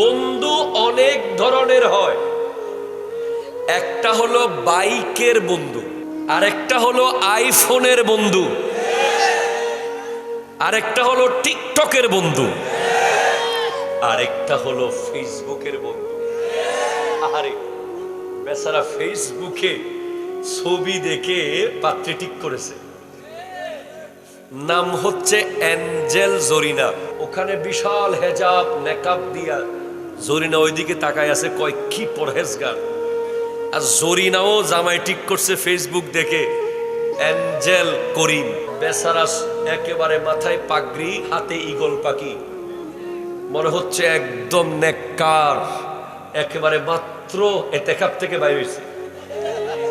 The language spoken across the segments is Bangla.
বন্ধু অনেক ধরনের হয়। একটা হলো বাইকের বন্ধু, আরেকটা হলো আইফোনের বন্ধু, আরেকটা হলো টিকটকের বন্ধু, আরেকটা হলো ফেসবুকের বন্ধু। আরে বেচারা ফেসবুকে ছবি দেখে পাত্রী ঠিক করেছে, নাম হচ্ছে অ্যাঞ্জেল জরিনা। ওখানে বিশাল হেজাব নেকাব দিয়া জরিনা ওইদিকে তাকায় আছে, কয় কি পরহেজগার। আর জরিনাও জামাই ঠিক করছে ফেসবুক দেখে, অ্যাঞ্জেল করিম। বেচারা একেবারে মাথায় পাগড়ি, হাতে ঈগল পাখি, মনে হচ্ছে একদম নেককার, একেবারে মাত্র এতেকাব থেকে বাইরে হয়েছে।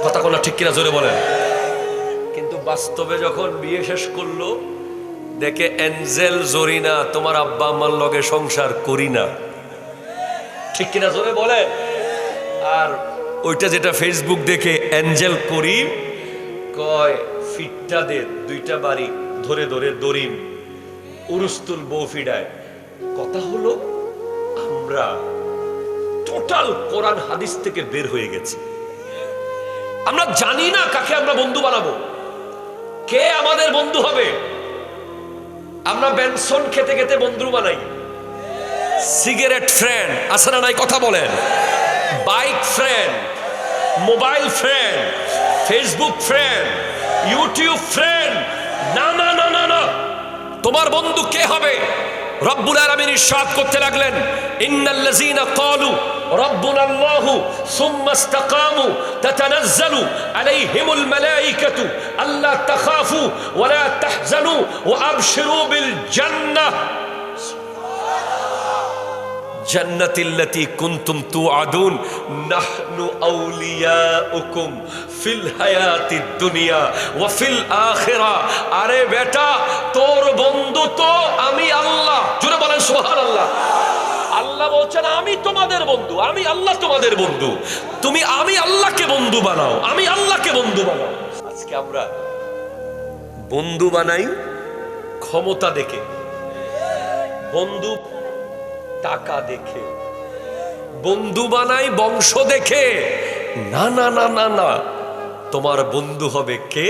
কথা কোনা ঠিক কিনা জোরে বলেন। কিন্তু বাস্তবে যখন বিয়ে শেষ করলো, দেখে অ্যাঞ্জেল জরিনা তোমার আব্বা আম্মার লগে সংসার করি না। ঠিক কিনা জোরে বলে। আর ওইটা যেটা ফেসবুক দেখে অ্যাঞ্জেল করিম, কয় ফিটটা দে, দুইটা বাড়ি ধরে ধরে দরিম, উরুস্তুল বউ ফিডায়। কথা হলো আমরা টোটাল কোরআন হাদিস থেকে বের হয়ে গেছি। আমরা জানি না কাকে আমরা বন্ধু বানাবো, কে আমাদের বন্ধু হবে। আমরা বেনসন খেতে খেতে বন্ধু বানাই, সিগারেট ফ্রেন্ড আছে না নাই কথা বলেন, bike friend, mobile friend, Facebook friend, YouTube friend. না না না না না, তোমার বন্ধু কে হবে? রব্বুল আলামিন ইরশাদ করতে লাগলেন, ইন্নাল্লাযীনা ক্বালু রাব্বুনাল্লাহু সুম্মা ইসতাকামু তাতানাজ্জালু আলাইহিমুল মালায়েকাতু আল্লা তাখাফু ওয়া লা তাহজানু ওয়া আবশিরু বিল জান্নাহ জান্নাতিল্লাতী কুনতুম তুআদুন নাহনু আউলিয়াউকুম ফিল হায়াতিদ দুনিয়া ওয়া ফিল আখিরা। আরে বেটা, তোর বন্ধু তো আমি আল্লাহ। জোরে বলেন সুবহানাল্লাহ। আল্লাহ বলছেন আমি তোমাদের বন্ধু, আমি আল্লাহ তোমাদের বন্ধু। তুমি আমি আল্লাহকে বন্ধু বানাও, আমি আল্লাহকে বন্ধু বানাও। আজকে আমরা বন্ধু বানাই ক্ষমতা দেখে, বন্ধু টাকা দেখে, বন্ধু বানাই বংশ দেখে। না না না না না, তোমার বন্ধু হবে কে?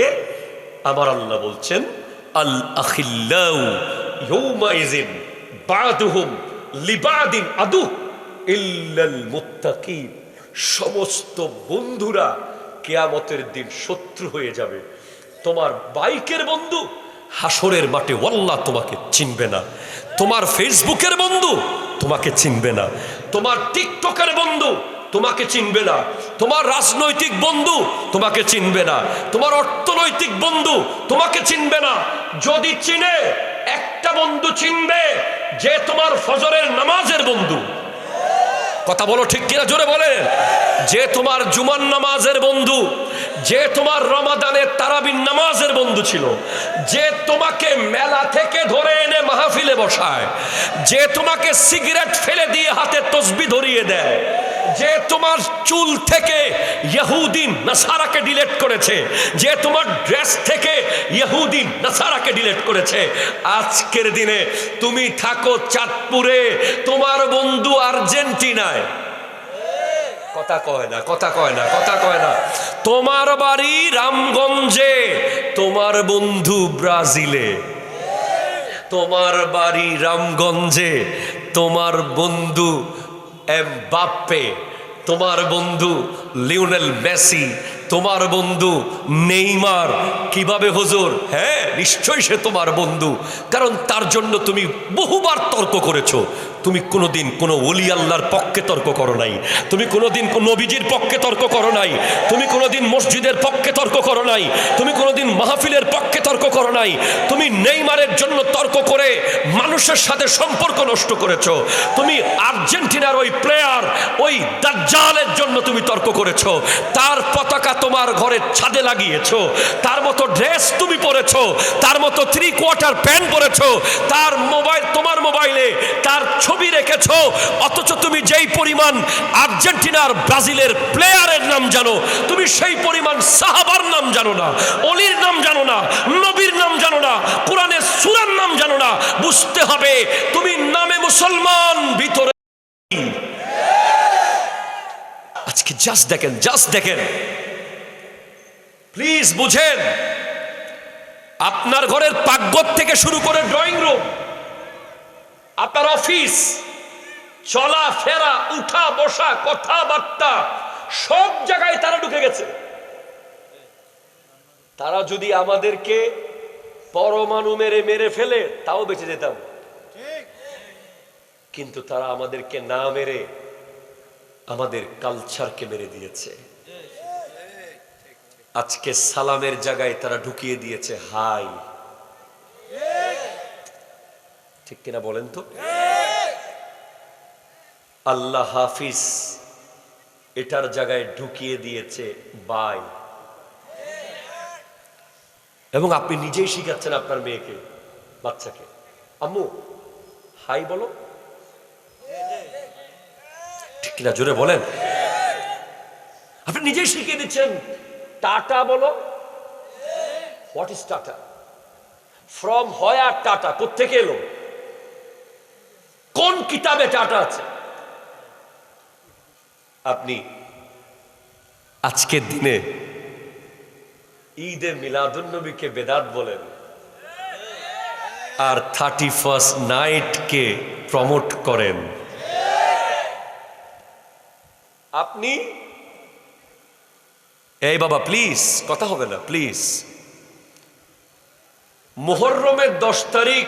আমার আল্লাহ বলছেন, আল আখিল্লাউ ইয়াউমাইযিন বা'দুহুম লিবাদিন আদু ইল্লাল মুত্তাকিন। সমস্ত বন্ধুরা কিয়ামতের দিন শত্রু হয়ে যাবে। তোমার বাইকের বন্ধু হাসরের মাঠে ওয়াল্লাহ তোমাকে চিনবে না। তোমার ফেসবুকের বন্ধু তোমাকে চিনবে না। তোমার টিকটকের বন্ধু তোমাকে চিনবে না। তোমার রাজনৈতিক বন্ধু তোমাকে চিনবে না। তোমার অর্থনৈতিক বন্ধু তোমাকে চিনবে না। যদি চিনে, একটা বন্ধু চিনবে, যে তোমার ফজরের নামাজের বন্ধু। কথা বলো ঠিক কিনা জোরে বলে। যে তোমার জুমার নামাজের বন্ধু, যে তোমার রমাদানের তারাবির নামাজের বন্ধু ছিল, যে তোমাকে মেলা থেকে ধরে এনে মাহফিলে বসায়, যে তোমাকে সিগারেট ফেলে দিয়ে হাতে তসবিহ ধরিয়ে দেয়, যে তোমার চুল থেকে ইহুদি নাসারাকে ডিলিট করেছে, যে তোমার ড্রেস থেকে ইহুদি নাসারাকে ডিলিট করেছে। আজকের দিনে তুমি থাকো চাঁদপুরে, তোমার বন্ধু আর্জেন্টিনায়। কথা কয় না, কথা কয় না, কথা কয় না। তোমার বাড়ি রামগঞ্জে, তোমার বন্ধু ব্রাজিলে। তোমার বাড়ি রামগঞ্জে, তোমার বন্ধু এমবাপ্পে, তোমার বন্ধু লিওনেল মেসি, তোমার বন্ধু নেইমার। কিভাবে হুজুর? হ্যাঁ, নিশ্চয়ই সে তোমার বন্ধু, কারণ তার জন্য তুমি বহুবার তর্ক করেছো। তুমি কোনোদিন কোনো ওলি আল্লাহর পক্ষে তর্ক করো নাই, তুমি কোনোদিন নবীজির পক্ষে তর্ক করো নাই, তুমি কোনোদিন মসজিদের পক্ষে তর্ক করো নাই, তুমি কোনোদিন মাহফিলের পক্ষে তর্ক করো নাই। তুমি নেইমারের জন্য তর্ক করে মানুষের সাথে সম্পর্ক নষ্ট করেছো। তুমি আর্জেন্টিনার ওই প্লেয়ার, ওই দাজ্জালের জন্য তুমি তর্ক করেছো। তার পতাকা তোমার ঘরের ছাদে লাগিয়েছো, তার মতো ড্রেস তুমি পরেছো, তার মতো 3/4 প্যান্ট পরেছো, তার মোবাইল, তোমার মোবাইলে তার ছবি রেখেছো। অথচ তুমি যেই পরিমাণ আর্জেন্টিনার ব্রাজিলের প্লেয়ারের নাম জানো, তুমি সেই পরিমাণ সাহাবার নাম জানো না, অলির নাম জানো না, নবীর নাম জানো না, কোরআনের সূরার নাম জানো না। বুঝতে হবে তুমি নামে মুসলমান, ভিতরে জাস্ট দেখেন প্লিজ বুঝেন। আপনার ঘরের পাকঘর থেকে শুরু করে ড্রয়িং রুম, আপনার অফিস, চলা ফেরা, উঠা বসা, কথাবার্তা, সব জায়গায় তারা ঢুকে গেছে। তারা যদি আমাদেরকে পরমাণু মেরে ফেলে তাও বেঁচে যেতাম, কিন্তু তারা আমাদেরকে না মেরে আমাদের কালচারকে মেরে দিয়েছে। আজকে সালামের জায়গায় তারা ঢুকিয়ে দিয়েছে হাই। ঠিক কিনা বলেন তো? আল্লাহ হাফিজ এটার জায়গায় ঢুকিয়ে দিয়েছে বাই। এবং আপনি নিজেই শিখাচ্ছেন আপনার মেয়েকে, বাচ্চাকে, আম্মু হাই বলো। ঠিক কিনা জোরে বলেন? আপনি নিজেই শিখিয়ে দিচ্ছেন টাটা বলো। What is tata? From where tata? কোত্থেকে এলো? কোন কিতাবে টাটা আছে? আপনি আজকের দিনে ঈদে মিলাদুন্নবীকে বেদাত বলেন, আর 31st নাইটকে প্রমোট করেন। আপনি এই বাবা প্লিজ কথা হবে না প্লিজ। মুহররমের 10 তারিখ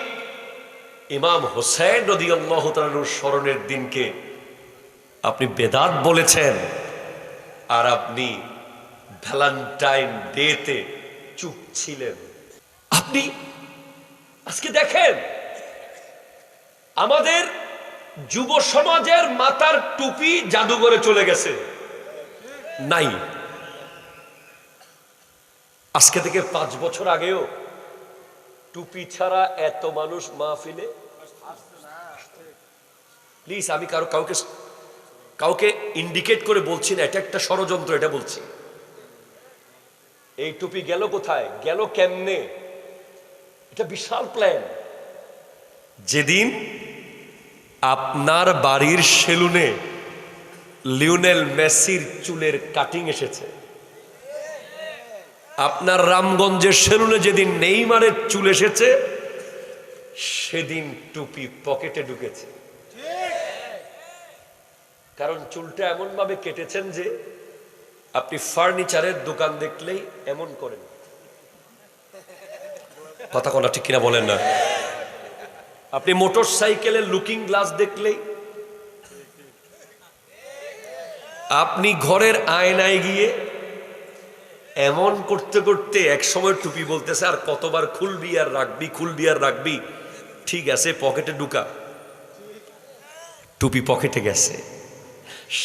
ইমাম হোসেন রাদিয়াল্লাহু তাআলার স্মরণের দিনকে আপনি বেদাত বলেছেন, আর আপনি ভ্যালেন্টাইন ডেতে চুপ ছিলেন। আপনি আজকে দেখেন আমাদের যুব সমাজের মাথার টুপি জাদুঘরে চলে গেছে, নাই। আজকে থেকে 5 বছর আগেও টুপি ছাড়া এত মানুষ মাহফিলে। প্লিজ আমি কাউকে ইন্ডিকেট করে বলছি না, এটা একটা ষড়যন্ত্র, এটা বলছি। এই টুপি গেল কোথায়, গেল কেমনে? এটা বিশাল প্ল্যান। যেদিন আপনার বাড়ির সেলুনে লিওনেল মেসির চুলের কাটিং এসেছে, আপনার রামগঞ্জের সেলুনে যেদিন নেইমারের চুল এসেছে, সেদিন টুপি পকেটে ঢুকেছে। কারণ চুলটা এমন ভাবে কেটেছেন যে আপনি ফার্নিচারের দোকান দেখলেই এমন করেন। কথা কোনা ঠিক কিনা বলেন না? আপনি মোটর সাইকেলের লুকিং গ্লাস দেখলেই, আপনি ঘরের আয়নায় গিয়ে এমন করতে করতে এক সময় টুপি বলতেছে আর কতবার খুলবি আর রাখবি, খুলবি আর রাখবি। ঠিক আছে, পকেটে ঢুকা, টুপি পকেটে গেছে।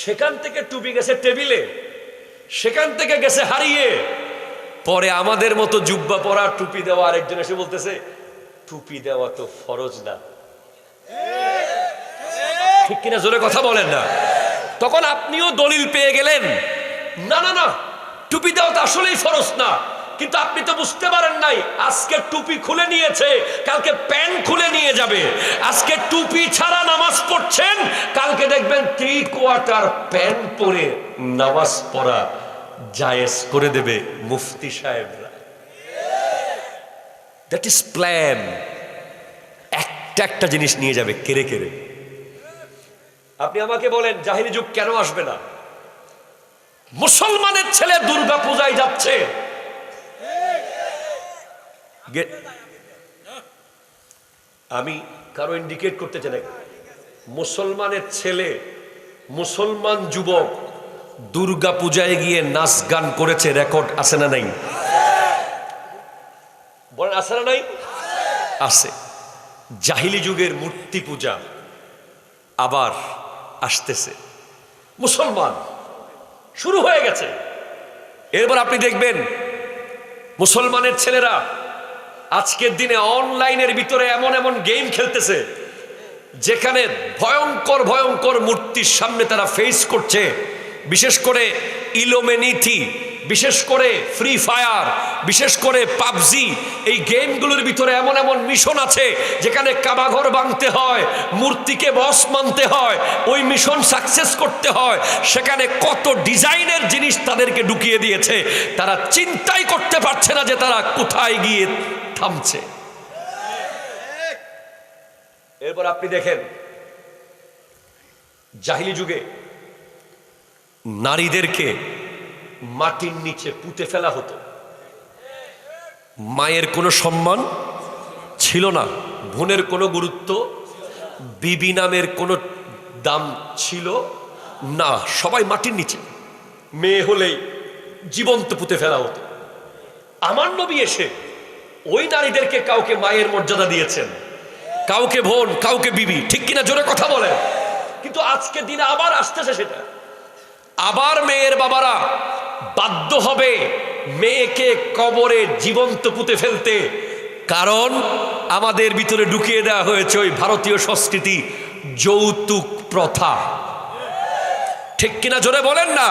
সেখান থেকে টুপি গেছে টেবিলে, সেখান থেকে গেছে হারিয়ে। পরে আমাদের মতো জুব্বা পরা টুপি দেওয়া আরেকজন এসে বলতেছে টুপি দেওয়া তো ফরজ না। ঠিক কিনা জোরে কথা বলেন না? তখন আপনিও দলিল পেয়ে গেলেন, না না না, টুপি দেওয়া তো আসলেই ফরজ না। কিন্তু আপনি তো বুঝতে পারেন নাই, আজকে টুপি খুলে নিয়েছে, কালকে প্যান্ট খুলে নিয়ে যাবে। আজকে টুপি ছাড়া নামাজ পড়ছেন, কালকে দেখবেন 3/4 প্যান্ট পরে নামাজ পড়া জায়েজ করে দেবে মুফতি সাহেবরা। That is plan. একটা জিনিস নিয়ে যাবে কেড়ে কেড়ে। আপনি আমাকে বলেন জাহিলি যুগ কেন আসবে না? মুসলমানের ছেলে দুর্গা পূজায় যাচ্ছে, আমি কারো ইন্ডিকেট করতে চাই না, মুসলমানের ছেলে, মুসলমান যুবক দুর্গা পূজায় গিয়ে নাচ গান করেছে, রেকর্ড আছে না নাই? বলেন আছে না নাই? আছে। জাহিলি যুগের মূর্তি পূজা আবার আসতেছে, মুসলমান শুরু হয়ে গেছে। এরপর আপনি দেখবেন মুসলমানের ছেলেরা আজকের দিনে অনলাইনের ভিতরে এমন এমন গেম খেলতেছে, যেখানে ভয়ঙ্কর ভয়ঙ্কর মূর্তির সামনে তারা ফেস করছে। বিশেষ করে ইলুমিনাটি বিশেষ করে ফ্রি ফায়ার, বিশেষ করে পাবজি, এই গেমগুলোর ভিতরে এমন এমন মিশন আছে যেখানে কাবাঘর ভাঙতে হয়, মূর্তিকে বস মানতে হয়, ওই মিশন সাকসেস করতে হয়। সেখানে কত ডিজাইনের জিনিস তাদেরকে ঢুকিয়ে দিয়েছে, তারা চিন্তাই করতে পারছে না যে তারা কোথায় গিয়ে থামছে। এরপর আপনি দেখেন জাহিলি যুগে নারীদেরকে মাটির নিচে পুঁতে ফেলা হতো। মায়ের কোনো সম্মান ছিল না, বোনের কোনো গুরুত্ব, বিবি নামের কোনো দাম ছিল না, সবাই মাটির নিচে। মেয়ে হলেই জীবন্ত পুঁতে ফেলা হতো। আমার নবী এসে ওই নারীদেরকে কাউকে মায়ের মর্যাদা দিয়েছেন, কাউকে বোন, কাউকে বিবি, ঠিক কিনা জোরে কথা বলেন। কিন্তু আজকে দিনে আবার আসতেছে সেটা, আবার মেয়ের বাবারা বাধ্য হবে মেয়েকে কবরে জীবন্ত পুঁতে ফেলতে, কারণ আমাদের ভিতরে ঢুকিয়ে দেওয়া হয়েছে ওই ভারতীয় সংস্কৃতি, যৌতুক প্রথা, ঠিক কিনা জোরে বলেন না।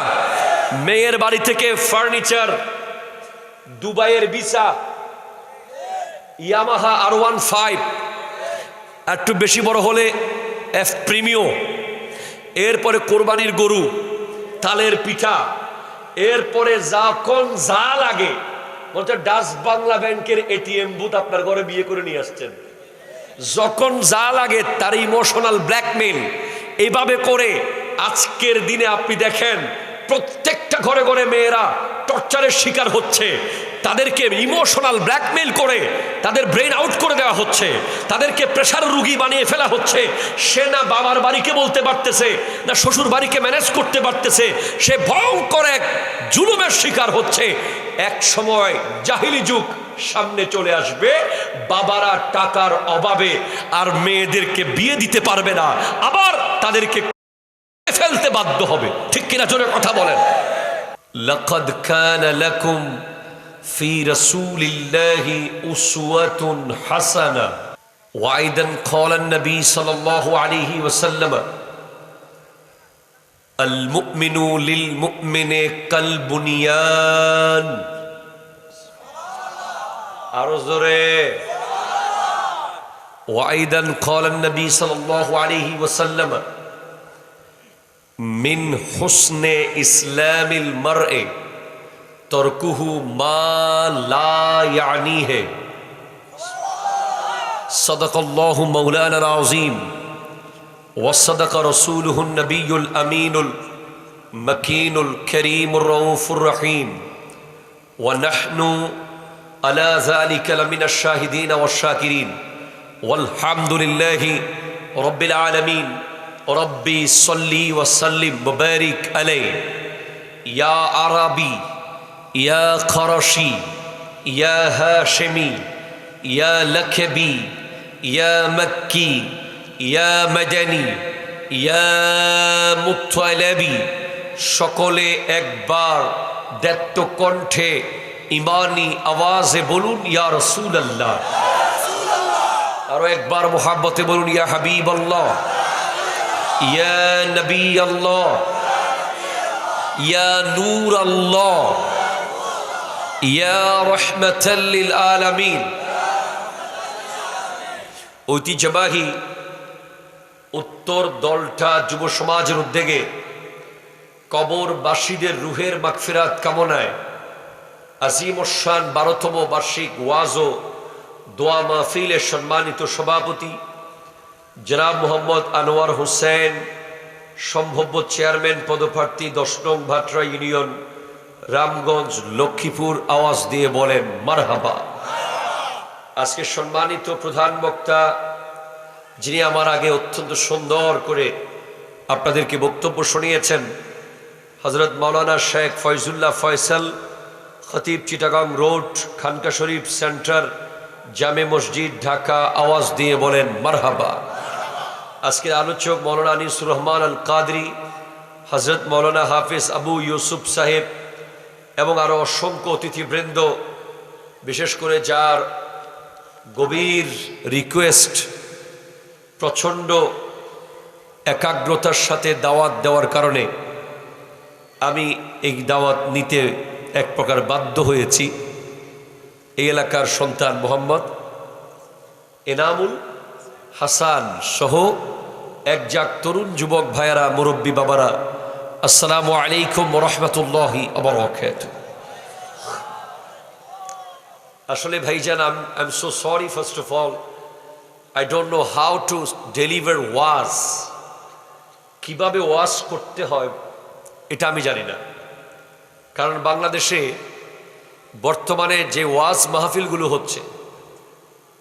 মেয়ের বাড়ি থেকে ফার্নিচার, দুবাইয়ের ভিসা, ইয়ামাহা R15, একটু বেশি বড় হলে F প্রিমিও, এরপরে কোরবানির গরু, তালের পিঠা, এরপরে যখন যা লাগে বলতে ডাচ বাংলা ব্যাংকের ATM বুথ আপনার ঘরে বিয়ে করে নিয়ে আসছেন, যখন যা লাগে তার ইমোশনাল ব্ল্যাকমেল। এইভাবে করে আজকের দিনে আপনি দেখেন প্রত্যেকটা ঘরে ঘরে মেয়েরা টর্চারের শিকার হচ্ছে, তাদেরকে ইমোশনাল ব্ল্যাকমেল করে তাদের ব্রেন আউট করে দেওয়া হচ্ছে, তাদেরকে প্রেশার রুগী বানিয়ে ফেলা হচ্ছে। সে না বাবার বাড়িকে বলতে পারতেছে, না শ্বশুর বাড়িকে ম্যানেজ করতে পারতেছে, সে ভয়ঙ্কর এক জুলুমের শিকার হচ্ছে। এক সময় জাহিলি যুগ সামনে চলে আসবে, বাবারা টাকার অভাবে আর মেয়েদেরকে বিয়ে দিতে পারবে না, আবার তাদেরকে ফেলতে বাধ্য হবে, ঠিক কিনা জোরে কথা বলেন। লাকাদ কানা লাকুম ফি রাসূলিল্লাহি উসওয়াতুন হাসানাহ ওয়া আইদান ক্বালা আন-নবী সাল্লাল্লাহু আলাইহি ওয়াসাল্লাম আল মুমিনু লিল মুমিনি কাল বুনিয়ান। আরো জোরে। ওয়া আইদান ক্বালা আন-নবী সাল্লাল্লাহু আলাইহি ওয়াসাল্লাম মিন হুসনে ইসলামিল মার'i তরকুহু মা লা ইয়ানিহি। সাদাকাল্লাহু মাওলানাল আযীম ওয়া সাদাকা রাসূলুহুন নবিয়্যুল আমিনুল মাকিনুল কারীমুর রাউফুর রহিম ওয়া নাহনু আলা যালিকা লামিনাশ শাহিদিন ওয়াশ শাকিরিন ওয়াল হামদুলিল্লাহি রাব্বিল আলামিন। রব্বি সল্লি ওয়া সাল্লিম ওয়া বারিক আলাইহি ইয়া আরাবি ইয়া খরশি ইয়া হাশিমি ইয়া লাকবি ইয়া মক্কি ইয়া মাদানি ইয়া মুত্তালিবি। সকলে একবার দ্ব্যর্থ কণ্ঠে ইমানি আওয়াজে বলুন ইয়া রাসূলুল্লাহ। আরো একবার মুহাব্বতে বলুন ইয়া হাবিবাল্লাহ, ইয়া নবী আল্লাহ, ইয়া নূর আল্লাহ, ইয়া রাহমাতাল লিল আলামিন। ঐতিহ্যবাহী উত্তর দলটা যুব সমাজের উদ্যোগে কবরবাসীদের রুহের মাগফিরাত কামনায় আজিম শান 12তম বার্ষিক ওয়াজ ও দোয়া মাহফিলের সম্মানিত সভাপতি জনাব মোহাম্মদ আনোয়ার হোসেন, সম্ভাব্য চেয়ারম্যান পদপ্রার্থী 10 নং ভাটরা ইউনিয়ন, রামগঞ্জ, লক্ষ্মীপুর, আওয়াজ দিয়ে বলেন মারহাবা। আজকে সম্মানিত প্রধান বক্তা যিনি আমার আগে অত্যন্ত সুন্দর করে আপনাদেরকে বক্তব্য শুনিয়েছেন, হযরত মাওলানা শেখ ফয়জুল্লাহ ফয়সাল, খতিব, চিটাগাং রোড, খানকা শরীফ সেন্টার, জামে মসজিদ, ঢাকা, আওয়াজ দিয়ে বলেন মারহাবা। আজকের আলোচক মৌলানা আনিসুর রহমান আল কাদরি, হযরত মৌলানা হাফিজ আবু ইউসুফ সাহেব এবং আরো অসংখ্য অতিথিবৃন্দ, বিশেষ করে যার গভীর রিকোয়েস্ট, প্রচণ্ড একাগ্রতার সাথে দাওয়াত দেওয়ার কারণে আমি এই দাওয়াত নিতে এক প্রকার বাধ্য হয়েছি। এই এলাকার সন্তান মোহাম্মদ এনামুল হাসান সহ একজাক তরুণ যুবক ভাইয়ারা, মুরব্বী বাবারা, আসসালামু আলাইকুম ওয়া রাহমাতুল্লাহি ওয়া বারাকাতুহু। আসলে ভাইজান, I'm so sorry first of all. I don't know how to deliver ওয়াজ, কিভাবে ওয়াজ করতে হয় এটা আমি জানি না। কারণ বাংলাদেশে বর্তমানে যে ওয়াজ মাহফিলগুলো হচ্ছে,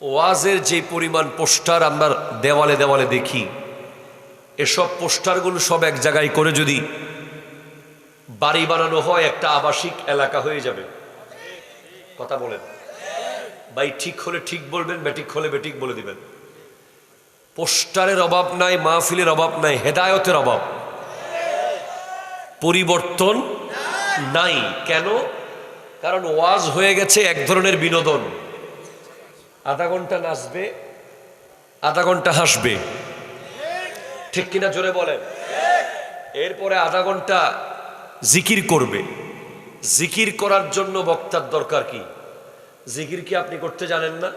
ওয়াজের যে পরিমাণ পোস্টার আমরা দেওয়ালে দেওয়ালে দেখি, এসব পোস্টারগুলো সব এক জায়গায় করে যদি বাড়ি বানানো হয়, একটা আবাসিক এলাকা হয়ে যাবে। কথা বলেন ভাই, ঠিক হলে ঠিক বলবেন, বেঠিক হলে বেঠিক বলে দিবেন। পোস্টারের অভাব নাই, মাহফিলের অভাব নাই, হেদায়তের অভাব, পরিবর্তন নাই। কেন? কারণ ওয়াজ হয়ে গেছে এক ধরনের বিনোদন। আধা ঘন্টা নাচবে, আধা ঘন্টা হাসবে, ঠিক কিনা জোরে বলেন। এরপরে আধা ঘন্টা জিকির করবে। জিকির করার জন্য বক্তার দরকার কি? জিকির কি আপনি করতে জানেন না?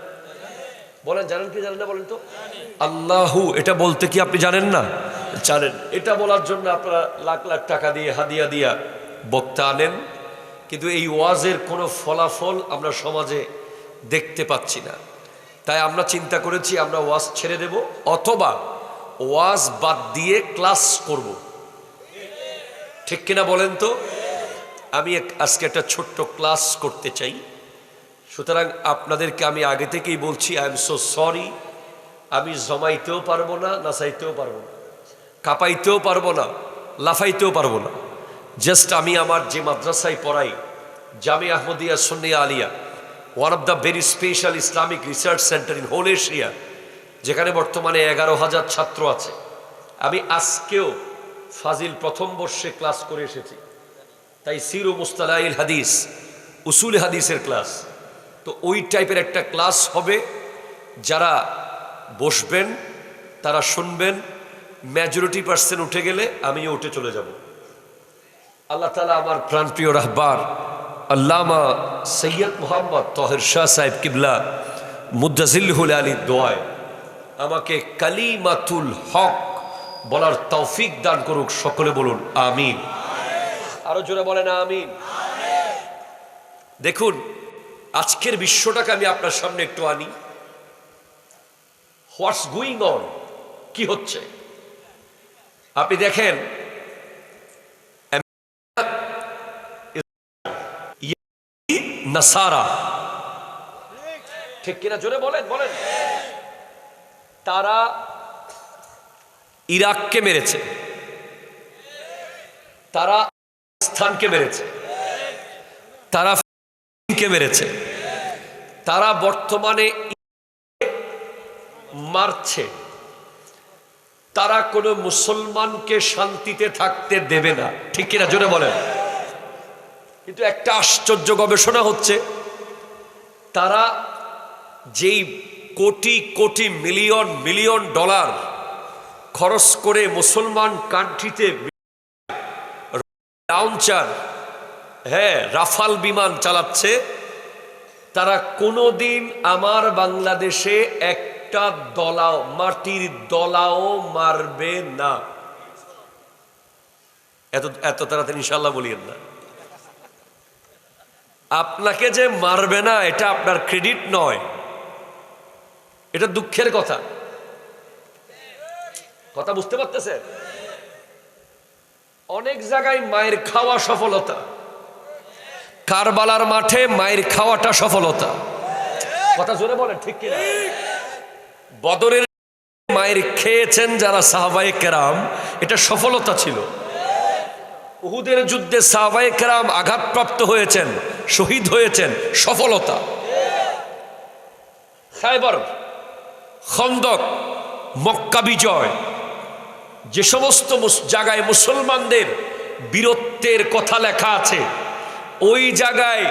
বলেন, জানেন কি জানেন না বলেন তো? আল্লাহু, এটা বলতে কি আপনি জানেন না? জানেন। এটা বলার জন্য আপনারা লাখ লাখ টাকা দিয়ে হাদিয়া দিয়া বক্তা আনেন, কিন্তু এই ওয়াজের কোনো ফলাফল আমরা সমাজে দেখতে পাচ্ছি না। তাই আমরা চিন্তা করেছি আমরা ওয়াজ ছেড়ে দেব, অথবা ওয়াজ বাদ দিয়ে ক্লাস করব। ঠিক কিনা বলেন তো? আমি আজকে একটা ছোট্ট ক্লাস করতে চাই। সুতরাং আপনাদেরকে আমি আগে থেকেই বলছি, আই এম সো সরি। আমি জমাইতেও পারবো না, নাচাইতেও পারবো না, কাঁপাইতেও পারবো না, লাফাইতেও পারবো না। জাস্ট আমি আমার যে মাদ্রাসায় পড়াই, জামিয়া আহমদিয়া সুন্নিয়া আলিয়া, one of the very special Islamic research centre in whole Asia, যেখানে বর্তমানে 11,000 ছাত্র আছে। আমি আজকেও ফাজিল প্রথম বর্ষে ক্লাস করে এসেছি। তাই সিরু মুস্তালাহিল হাদিস, উসুল হাদিসের ক্লাস, তো ওই টাইপের একটা ক্লাস হবে। যারা বসবেন তারা শুনবেন। মেজরিটি পার্সেন্ট উঠে গেলে আমিও উঠে চলে যাব। আল্লাহ তাআলা আমার প্রাণপ্রিয় রাহবার আল্লামা সৈয়দ মোহাম্মদ তাহের শাহ সাহেব কিবলা মুদ্দাজিল্লুল আলীর দোয়ায় আমাকে কালিমাতুল হক বলার তৌফিক দান করুক। সকলে বলুন আমিন। আরো জোরে বলেন আমিন। দেখুন, আজকের বিশ্বটাকে আমি আপনার সামনে একটু আনি। হোয়াটস গোয়িং অন, কি হচ্ছে আপনি দেখেন। নাসারা, ঠিক কিনা জোরে বলেন বলেন। তারা ইরাককে মেরেছে, তারা স্থানকে মেরেছে, তারা কে মেরেছে, তারা বর্তমানে মারছে। তারা কোনো মুসলমানকে শান্তিতে থাকতে দেবে না, ঠিক কিনা জোরে বলেন। কিন্তু একটা আশ্চর্য গবেষণা হচ্ছে, তারা যেই crore crore million million dollar খরচ করে মুসলমান কান্ট্রিতে লাউঞ্চার, রাফাল বিমান চালাচ্ছে, তারা কোনোদিন আমার বাংলাদেশে একটা দলাও, মাটির দলাও মারবে না। এত তাড়াতাড়ি ইনশাআল্লাহ বলিয়েন না। আপনাকে যে মারবে না এটা আপনার ক্রেডিট নয়, এটা দুঃখের কথা। কথা বুঝতে পারতেছেন? অনেক জায়গায় মায়ের খাওয়া সফলতা, কারবালার মাঠে মায়ের খাওয়াটা সফলতা। কথা জোরে বলেন, ঠিক কিনা? বদরের মায়ের খেয়েছেন যারা সাহাবায়ে কেরাম, এটা সফলতা ছিল। উহুদের যুদ্ধে সাহাবায়ে কেরাম আঘাতপ্রাপ্ত হয়েছেন, শহীদ হয়েছেন, সফলতা। খায়বার, খন্দক, মক্কা বিজয়, যে সমস্ত জায়গায় মুসলমানদের বীরত্বের কথা লেখা আছে, ওই জায়গায়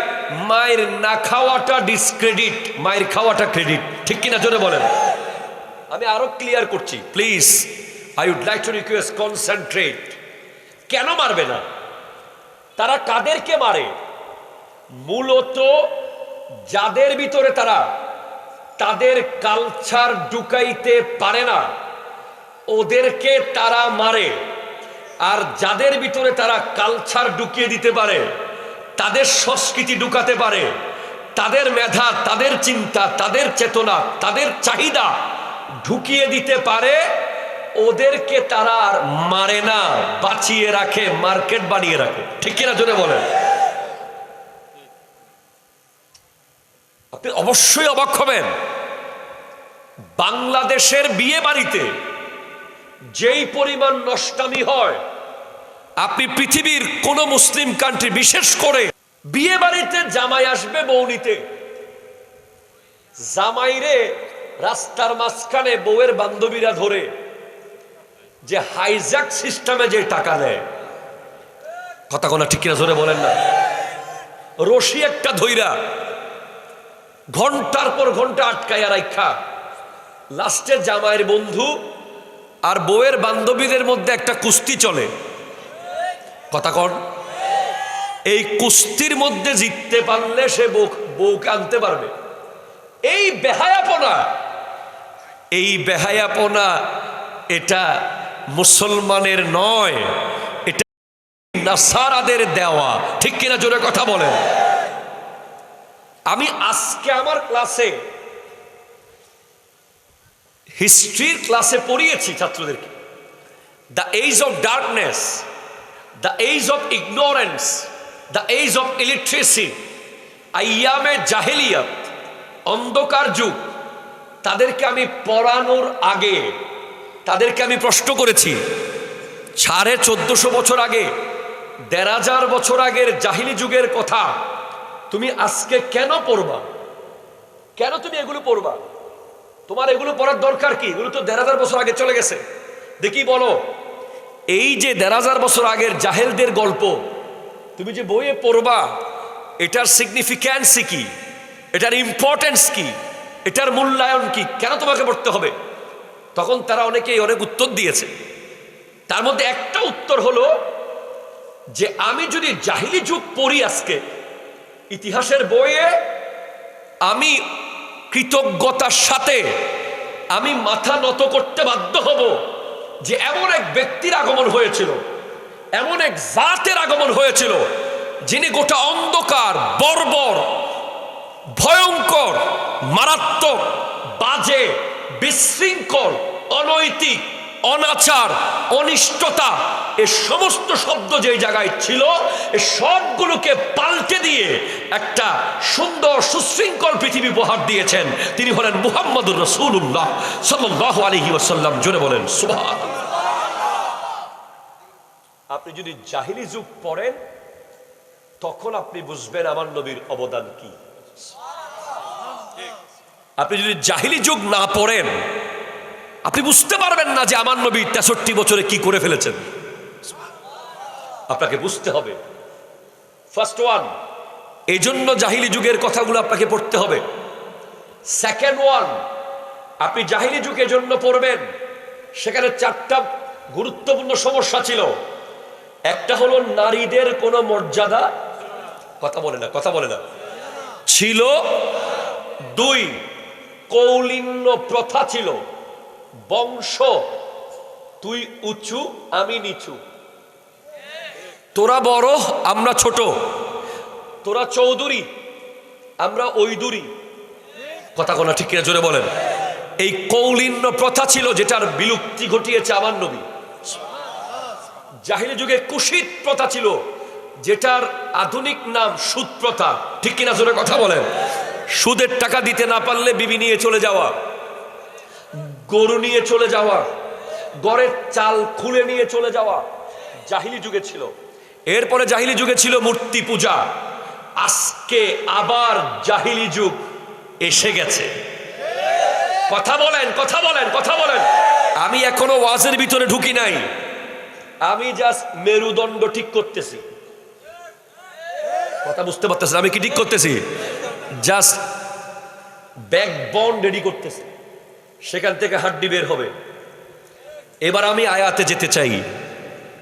মায়ের না খাওয়াটা ডিসক্রেডিট, মায়ের খাওয়াটা ক্রেডিট। ঠিক কিনা জোরে বলেন। আমি আরো ক্লিয়ার করছি, please, I would like to request, concentrate. কেন মারবে না? তারা কাদেরকে মারে? মূলত যাদের ভিতরে তারা তাদের কালচার ঢুকাইতে পারে না ওদেরকে তারা মারে, আর যাদের ভিতরে তারা কালচার ঢুকিয়ে দিতে পারে, তাদের সংস্কৃতি ঢুকাতে পারে, তাদের মেধা, তাদের চিন্তা, তাদের চেতনা, তাদের চাহিদা ঢুকিয়ে দিতে পারে, ওদেরকে তারা আর মারে না, বাঁচিয়ে রাখে, মার্কেট বানিয়ে রাখে। ঠিক কিনা জোরে বলেন? আপনি অবশ্যই অবাক হবেন, বাংলাদেশের বিয়ে বাড়িতে যেই পরিমাণ নষ্টামি হয়, আপনি পৃথিবীর কোন মুসলিম কান্ট্রি, বিশেষ করে বিয়ে বাড়িতে জামাই আসবে বউ নিতে, জামাইরে রাস্তার মাঝখানে বউয়ের বান্ধবীরা ধরে যে হাইজ্যাক সিস্টেমে যে টাকা নেয়, কথা কোনা ঠিক কিনা জোরে বলেন না, রশি একটা ধইরা ঘন্টার পর ঘন্টা আটকাইয়া রাখা, লাস্টে জামাইয়ের বন্ধু আর বউয়ের বান্ধবীদের মধ্যে একটা কুস্তি চলে, কথা কন, এই কুস্তির মধ্যে জিততে পারলে সে বউকে আনতে পারবে। এই বেহায়াপনা এটা মুসলমানের নয়, এটা নাসারাদের দেওয়া। ঠিক কিনা জোরে কথা বলেন? আমি আজকে আমার ক্লাসে, হিস্ট্রির ক্লাসে পড়িয়েছি ছাত্রদেরকে, the age of darkness, the age of ignorance, the age of illiteracy, আইয়ামে জাহেলিয়াত, অন্ধকার যুগ। তাদেরকে আমি পড়ানোর আগে তাদেরকে আমি প্রশ্ন করেছি, 1450 বছর আগে, 1500 বছর আগের জাহিলি যুগের কথা তুমি আজকে কেন পড়বা? কেন তুমি এগুলো পড়বা? তোমার এগুলো পড়ার দরকার কি? এগুলো তো 1500 বছর আগে চলে গেছে। দেখি বলো, এই যে 1500 বছর আগের জাহেলদের গল্প তুমি যে বইয়ে পড়বা, এটার সিগনিফিক্যান্স কি, এটার ইম্পর্টেন্স কি, এটার মূল্যায়ন কি, কেন তোমাকে পড়তে হবে? তখন তারা অনেকেই অনেক উত্তর দিয়েছে। তার মধ্যে একটা উত্তর হলো যে আমি যদি জাহিলি যুগ পড়ি আজকে ইতিহাসের বইয়ে, আমি কৃতজ্ঞতার সাথে আমি মাথা নত করতে বাধ্য হব যে এমন এক ব্যক্তির আগমন হয়েছিল, এমন এক জাতের আগমন হয়েছিল, যিনি গোটা অন্ধকার, বর্বর, ভয়ঙ্কর, মারাত্মক, বাজে, বিশৃঙ্খল, অনৈতিক, অনাচার, অনিষ্টতা, এই সমস্ত শব্দ যে জায়গায় ছিল, এই সবগুলোকে পাল্টে দিয়ে একটা সুন্দর সুশৃঙ্খল পৃথিবী উপহার দিয়েছেন। তিনি হলেন মুহাম্মদুর রাসূলুল্লাহ সাল্লাল্লাহু আলাইহি ওয়াসাল্লাম। জোরে বলেন সুবহানাল্লাহ। আপনি যদি জাহিলি যুগ পড়েন, তখন আপনি বুঝবেন আমার নবীর অবদান কি। আপনি যদি জাহিলি যুগ না পড়েন, আপনি বুঝতে পারবেন না যে আমার নবী 63 বছরে কি করে ফেলেছেন। আপনাকে বুঝতে হবে। ফার্স্ট ওয়ান, এই জন্য জাহিলি যুগের কথাগুলো আপনাকে পড়তে হবে। সেকেন্ড ওয়ান, আপনি জাহিলি যুগের জন্য পড়বেন, সেখানে 4টা গুরুত্বপূর্ণ সমস্যা ছিল। একটা হলো নারীদের কোনো মর্যাদা, কথা বলে না ছিল। 2, কৌলিন্য প্রথা ছিল, বংশ, তুই উঁচু আমি নিচু, তোরা বড় আমরা ছোট, তোরা চৌধুরী আমরা ওইদুরি, কথা কোনা ঠিক কিনা জোরে বলেন। এই কৌলিন্য প্রথা ছিল, যেটার বিলুপ্তি ঘটিয়েছে আমার নবী। জাহিলি যুগে কুশিত প্রথা ছিল, যেটার আধুনিক নাম সুদ প্রথা, ঠিক কিনা জোরে কথা বলেন। সুদের টাকা দিতে না পারলে বিবি নিয়ে চলে যাওয়া, গরু নিয়ে চলে যাওয়া, গড়ের চাল খুলে নিয়ে চলে যাওয়া জাহিলি যুগে ছিল। এরপরে জাহিলি যুগে ছিল মূর্তি পূজা। আজকে আবার জাহিলি যুগ এসে গেছে। কথা বলেন। আমি এখনো ওয়াজের ভিতরে ঢুকি নাই, আমি জাস্ট মেরুদণ্ড ঠিক করতেছি। কথা বুঝতে পারতেছেন আমি কি ঠিক করতেছি? জাস্ট ব্যাকবোন রেডি করতেছি, সেখান থেকে হাড্ডি বের হবে। এবার আমি আয়াতে যেতে চাই,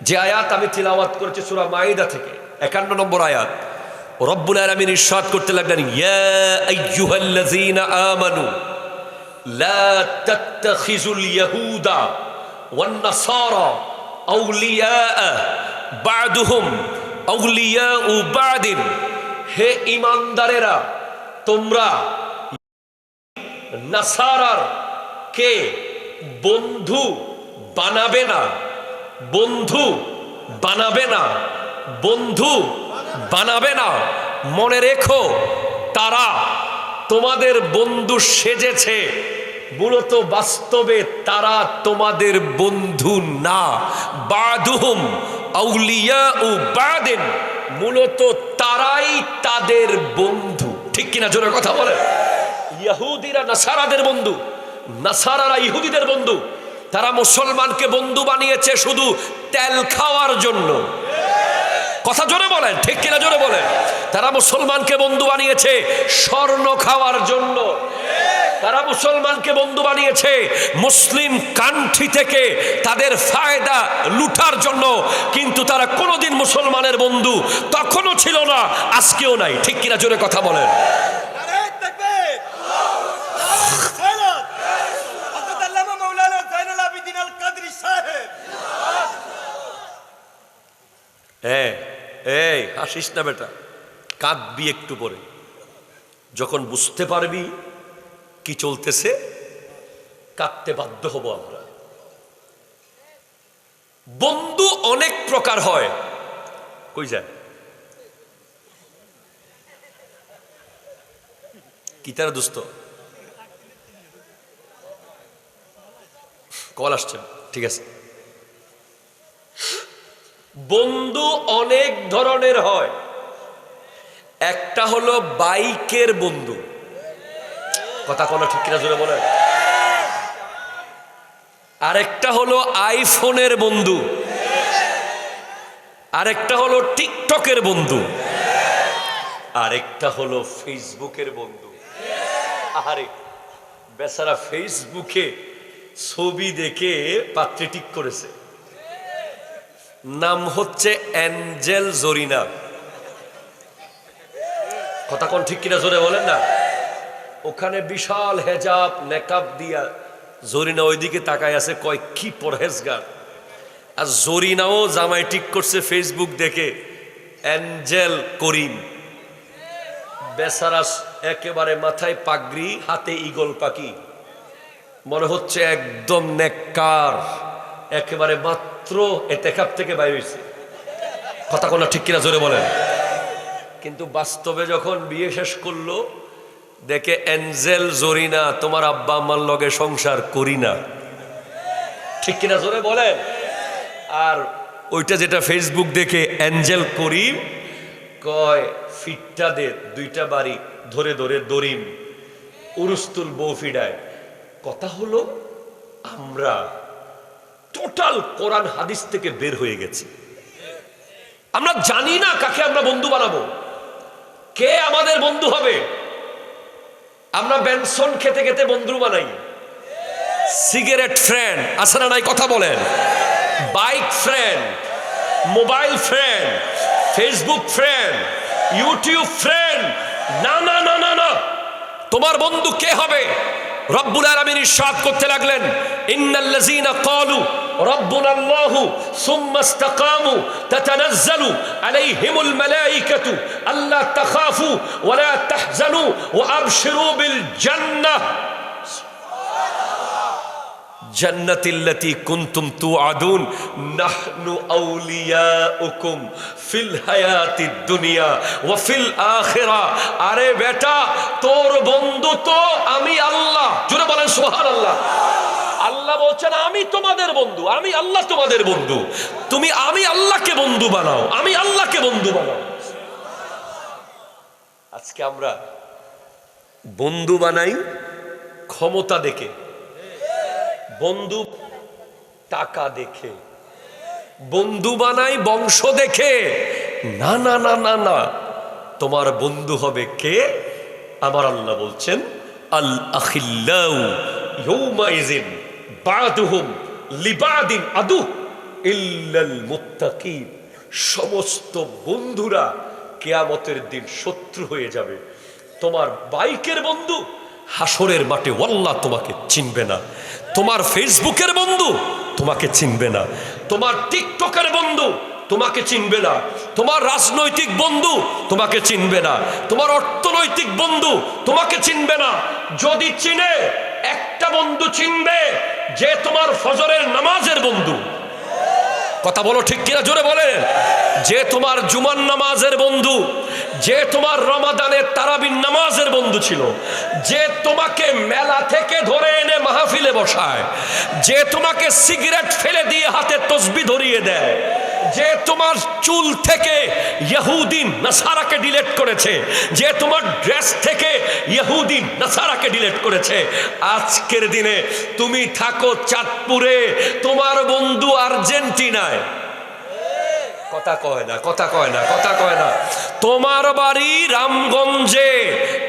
যে আয়াত আমি তিলাওয়াত করেছি সূরা মাইদা থেকে, 51 নম্বর আয়াত। রব্বুল আলামিন ইরশাদ করতে লাগলেন, ইয়া আইয়ুহাল্লাযীনা আমানু লা তাত্তাখিযুল ইয়াহুদা ওয়ান নাসারা আউলিয়া বা'দুহুম আউলিয়াউ বা'দিন। হে ঈমানদারেরা, তোমরা নাসারার কে বন্ধু বানাবে না, বন্ধু বানাবে না, বন্ধু বানাবে না। মনে রেখো, তারা তোমাদের বন্ধু সেজেছে, মূলত বাস্তবে তারা তোমাদের বন্ধু না। বা'দুহুম আউলিয়াউ বা'দিন, মূলত তারাই তাদের বন্ধু। ঠিক কিনা জোরে কথা বলেন? ইহুদিরা নাসারাদের বন্ধু, নাসারারা ইহুদিদের বন্ধু। তারা মুসলমানকে বন্ধু বানিয়েছে শুধু তেল খাওয়ার জন্য। কথা জোরে বলেন, ঠিক কিনা জোরে বলেন? তারা মুসলমানকে বন্ধু বানিয়েছে স্বর্ণ খাওয়ার জন্য। তারা মুসলমানকে বন্ধু বানিয়েছে মুসলিম কান্ট্রি থেকে তাদের ফায়দা লুটার জন্য। কিন্তু তারা কোনোদিন মুসলমানের বন্ধু তখনও ছিল না, আজকেও নাই। ঠিক কিনা জোরে কথা বলেন? এই হাসিস না বেটা, কাঁদবি একটু পরে, যখন বুঝতে পারবি কি চলতেছে কাঁদতে বাধ্য হব আমরা। বন্ধু অনেক প্রকার হয়। কই যায় কি তারা দোস্ত? কল আসছে, ঠিক আছে। বন্ধু অনেক ধরনের হয়। একটা হলো বাইকের বন্ধু। কথা কোনো ঠিক কিনা জোরে বলেন? আরেকটা হলো আইফোনের বন্ধু, আরেকটা হলো টিকটকের বন্ধু, আরেকটা হলো ফেসবুকের বন্ধু। আরে বেচারা ফেসবুকে ছবি দেখে পাত্রী ঠিক করেছে, নাম হচ্ছে অ্যাঞ্জেল জরিনা। কথা কোন ঠিক কিনা জোরে বলেন না? ওখানে বিশাল হেজাব নেকাব দিয়া জরিনা ওইদিকে তাকায় আছে, কয় কি পরহেজগার। আর জরিনাও জামাই ঠিক করছে ফেসবুক দেখে অ্যাঞ্জেল করিম। বেচারা একেবারে মাথায় পাগড়ি, হাতে ঈগল পাখি, মনে হচ্ছে একদম নেককার, একেবারে মাত্র এতেকাব থেকে বাইরে হয়েছে। কথা কোন ঠিক কিনা জোরে বলেন? কিন্তু বাস্তবে যখন বিয়ে শেষ করলো দেখে অ্যাঞ্জেল জরিনা তোমার আব্বা আম্মার লগে সংসার করি না। ঠিক কিনা জোরে বলেন? আর ওইটা যেটা ফেসবুক দেখে অ্যাঞ্জেল করিম, কয় ফিটটা দে, দুইটা বাড়ি ধরে ধরে দরিম, উরুস্তুল বউ ফিডায়। কথা হলো আমরা টোটাল কোরআন হাদিস থেকে বের হয়ে গেছি। আমরা জানি না কাকে আমরা বন্ধু বানাবো, কে আমাদের বন্ধু হবে। আমরা বেনসন খেতে খেতে বন্ধু বানাই, সিগারেট ফ্রেন্ড আছে না নাই? কথা বলেন। Bike friend, mobile friend, Facebook friend, YouTube friend. না না না না না, তোমার বন্ধু কে হবে? রব্বুল আলামিন ইরশাদ করতে লাগলেন, ইন্নাল্লাযীনা ক্বালু রাব্বুনাল্লাহু সুম্মা ইসতাকামু তাতানাজ্জালু আলাইহিমুল মালায়েকাতু আল্লা তাখাফু ওয়া লা তাহজানু ওয়া আবশিরু বিল জান্নাহ জান্নাতিল্লাতী কুনতুম তুআদুন নাহনু আউলিয়াউকুম ফিল হায়াতিদ দুনিয়া ওয়া ফিল আখিরা। আরে বেটা, তোর বন্ধু তো আমি আল্লাহ। জোরে বলেন সুবহানাল্লাহ। আল্লাহ বলছেন আমি তোমাদের বন্ধু, আমি আল্লাহ তোমাদের বন্ধু। তুমি আমি আল্লাহকে বন্ধু বানাও, আমি আল্লাহকে বন্ধু বানাও। আজকে আমরা বন্ধু বানাই ক্ষমতা দেখে, বন্ধু টাকা দেখে, বন্ধু বানাই বংশ দেখে। না না না না না, তোমার বন্ধু হবে কে? আমার আল্লাহ বলছেন, আল আখিল্লাউ ইয়াউমাইযিন বা'দুহুম লিবা'দিন আদু ইল্লাল মুত্তাকিন। সমস্ত বন্ধুরা কিয়ামতের দিন শত্রু হয়ে যাবে। তোমার বাইকের বন্ধু হাসরের মাঠে ওয়াল্লাহ তোমাকে চিনবে না। তোমার ফেসবুকের বন্ধু তোমাকে চিনবে না। তোমার টিকটকের বন্ধু তোমাকে চিনবে না। তোমার রাজনৈতিক বন্ধু তোমাকে চিনবে না। তোমার অর্থনৈতিক বন্ধু তোমাকে চিনবে না। যদি চিনে, একটা বন্ধু চিনবে, যে তোমার ফজরের নামাজের বন্ধু। কথা বলো ঠিক কিনা, জোরে বলেন। যে তোমার জুমার নামাজের বন্ধু, যে তোমার রমাদানের তারাবির নামাজের বন্ধু ছিল, যে তোমাকে মেলা থেকে ধরে এনে মাহফিলে বসায়, যে তোমাকে সিগারেট ফেলে দিয়ে হাতে তসবিহ ধরিয়ে দেয়, যে তোমার চুল থেকে ইহুদি নাসারাকে ডিলিট করেছে, যে তোমার ড্রেস থেকে ইহুদি নাসারাকে ডিলিট করেছে, আজকের দিনে তুমি থাকো চাঁদপুরে, তোমার বন্ধু আর্জেন্টিনায়। কথা কয় না, কথা কয় না, কথা কয় না। তোমার বাড়ি রামগঞ্জে,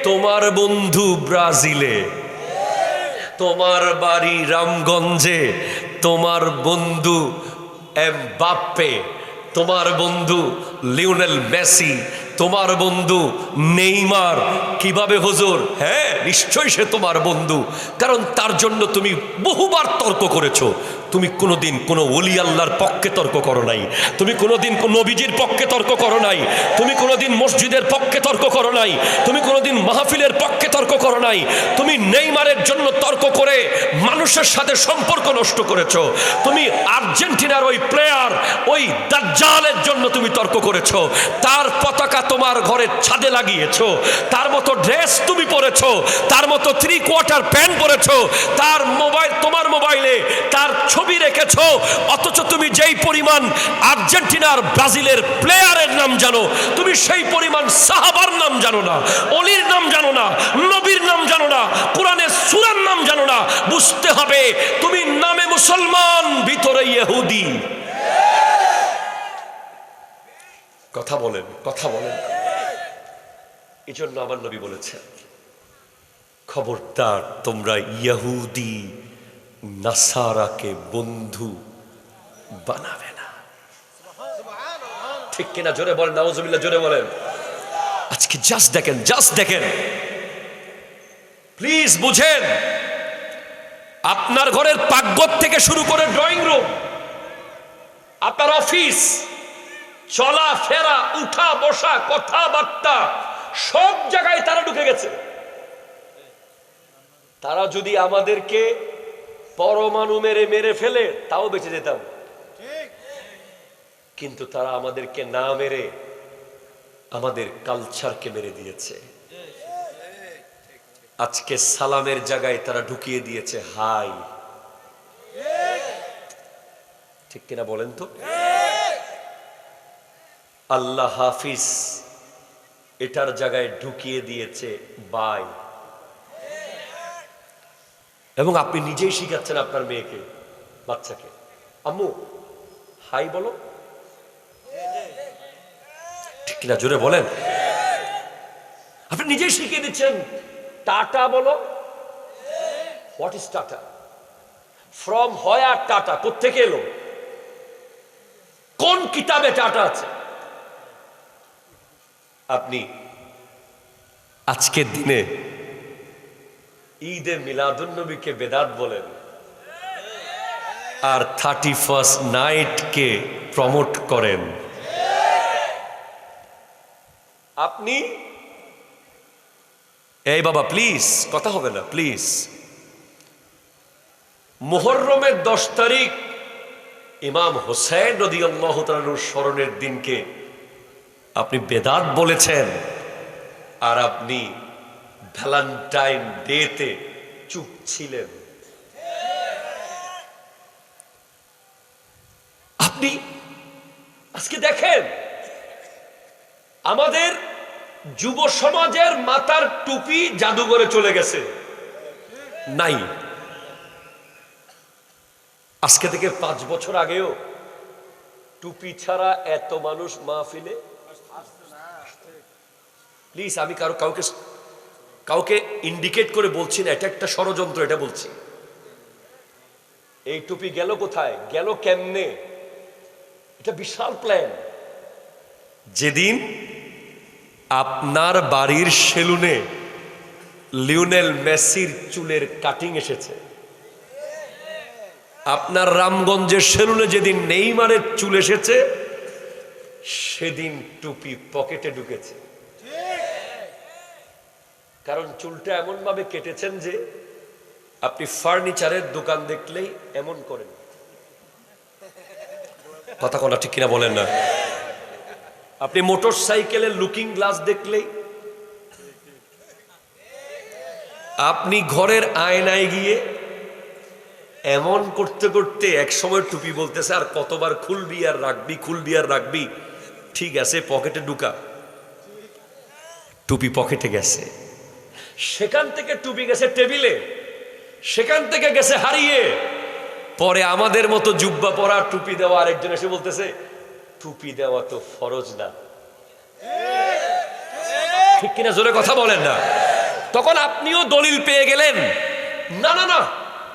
তোমার বন্ধু ব্রাজিলে। তোমার বাড়ি রামগঞ্জে, তোমার বন্ধু এমবাপ্পে, তোমার বন্ধু লিওনেল মেসি, তোমার বন্ধু নেইমার। কিভাবে হুজুর? হ্যাঁ, নিশ্চয়ই সে তোমার বন্ধু, কারণ তার জন্য তুমি বহুবার তর্ক করেছো। তুমি কোনোদিন কোনো ওলি আল্লাহর পক্ষে তর্ক করো নাই, তুমি কোনোদিন কোন নবীজির পক্ষে তর্ক করো নাই, তুমি কোনোদিন মসজিদের পক্ষে তর্ক করো নাই, তুমি কোনোদিন মাহফিলের পক্ষে তর্ক করো নাই। তুমি নেইমারের জন্য তর্ক করে মানুষের সাথে সম্পর্ক নষ্ট করেছো। তুমি আর্জেন্টিনার ওই প্লেয়ার, ওই দাজ্জালের জন্য তুমি তর্ক করেছো। তার পতাকা তোমার ঘরের ছাদে লাগিয়েছো, তার মতো ড্রেস তুমি পরেছো, তার মতো 3/4 প্যান্ট পরেছো, তার মোবাইল, তোমার মোবাইলে তার ছবি রেখেছো। অথচ তুমি যেই পরিমাণ আর্জেন্টিনার ব্রাজিলের প্লেয়ারের নাম জানো, তুমি সেই পরিমাণ সাহাবার নাম জানো না, অলির নাম জানো না, নবীর নাম জানো না, কোরআনের সূরার নাম জানো না। বুঝতে হবে তুমি নামে মুসলমান, ভিতরে ইহুদি। কথা বলেন, কথা বলেন। এই জন্য আমার নবী বলেছেন, খবরদার তোমরা ইহুদি নাসারাকে বন্ধু বানাবে না। ঠিক কিনা, জোরে বলেন নাউজুবিল্লাহ, জোরে বলেন। আজকে জাস্ট দেখেন, জাস্ট দেখেন, প্লিজ বুঝেন। আপনার ঘরের পাকঘর থেকে শুরু করে ড্রয়িং রুম, আপনার অফিস, চলা ফেরা, উঠা বসা, কথাবার্তা, সব জায়গায় তারা ঢুকে গেছে। তারা যদি আমাদেরকে পরমাণু মেরে ফেলে তাও বেঁচে যেতাম, কিন্তু তারা আমাদেরকে না মেরে আমাদের কালচারকে মেরে দিয়েছে। আজকে সালামের জায়গায় তারা ঢুকিয়ে দিয়েছে হাই। ঠিক কিনা বলেন তো? আল্লাহ হাফিজ এটার জায়গায় ঢুকিয়ে দিয়েছে বাই। এবং আপনি নিজেই শিখাচ্ছেন আপনার মেয়েকে, বাচ্চাকে, আম্মু হাই বলো। ঠিক কিনা, জোরে বলেন। আপনি নিজেই শিখিয়ে দিচ্ছেন টাটা বলো। What is tata? From where tata? কোত্থেকে এলো? কোন কিতাবে টাটা আছে? আপনি আজকের দিনে ঈদে মিলাদুন্নবীকে বেদাত বলেন, আর 31st নাইটকে প্রমোট করেন। আপনি এই বাবা প্লিজ, কথা হবে না প্লিজ। মুহররমের 10 তারিখ ইমাম হোসেন রাদিয়াল্লাহু তাআলার স্মরণের দিনকে আপনি বেদাত বলেছেন, আর আপনি ভ্যালেন্টাইন ডেতে চুপ ছিলেন। আপনি আজকে দেখেন আমাদের যুব সমাজের মাথার টুপি জাদুঘরে চলে গেছে, নাই। আজকে থেকে 5 বছর আগেও টুপি ছাড়া এত মানুষ মাহফিলে। প্লিজ, আমি কাউকে ইন্ডিকেট করে বলছি না, এটা একটা ষড়যন্ত্র, এটা বলছি। এই টুপি গেল কোথায়, গেল কেমনে? এটা বিশাল প্ল্যান। যেদিন আপনার বাড়ির সেলুনে লিওনেল মেসির চুলের কাটিং এসেছে, আপনার রামগঞ্জের সেলুনে যেদিন নেইমারের চুল এসেছে সেদিন টুপি পকেটে ঢুকেছে। কারণ চুলটা এমন ভাবে কেটেছেন যে আপনি ফার্নিচারের দোকান দেখলেই এমন করেন। কথা কোনা ঠিক কিনা বলেন না? আপনি মোটর সাইকেলের লুকিং গ্লাস দেখলেই, আপনি ঘরের আয়নায় গিয়ে এমন করতে করতে এক সময় টুপি বলতেছে আর কতবার খুলবি আর রাখবি, খুলবি আর রাখবি, ঠিক আছে পকেটে ঢুকা, টুপি পকেটে গেছে। সেখান থেকে টুপি গেছে টেবিলে, সেখান থেকে গেছে হারিয়ে। পরে আমাদের মতো জুব্বা পরা টুপি দেওয়া আরেকজন এসে বলতেছে টুপি দেওয়া তো ফরজ না। ঠিক কিনা জোরে কথা বলেন না? তখন আপনিও দলিল পেয়ে গেলেন, না না না,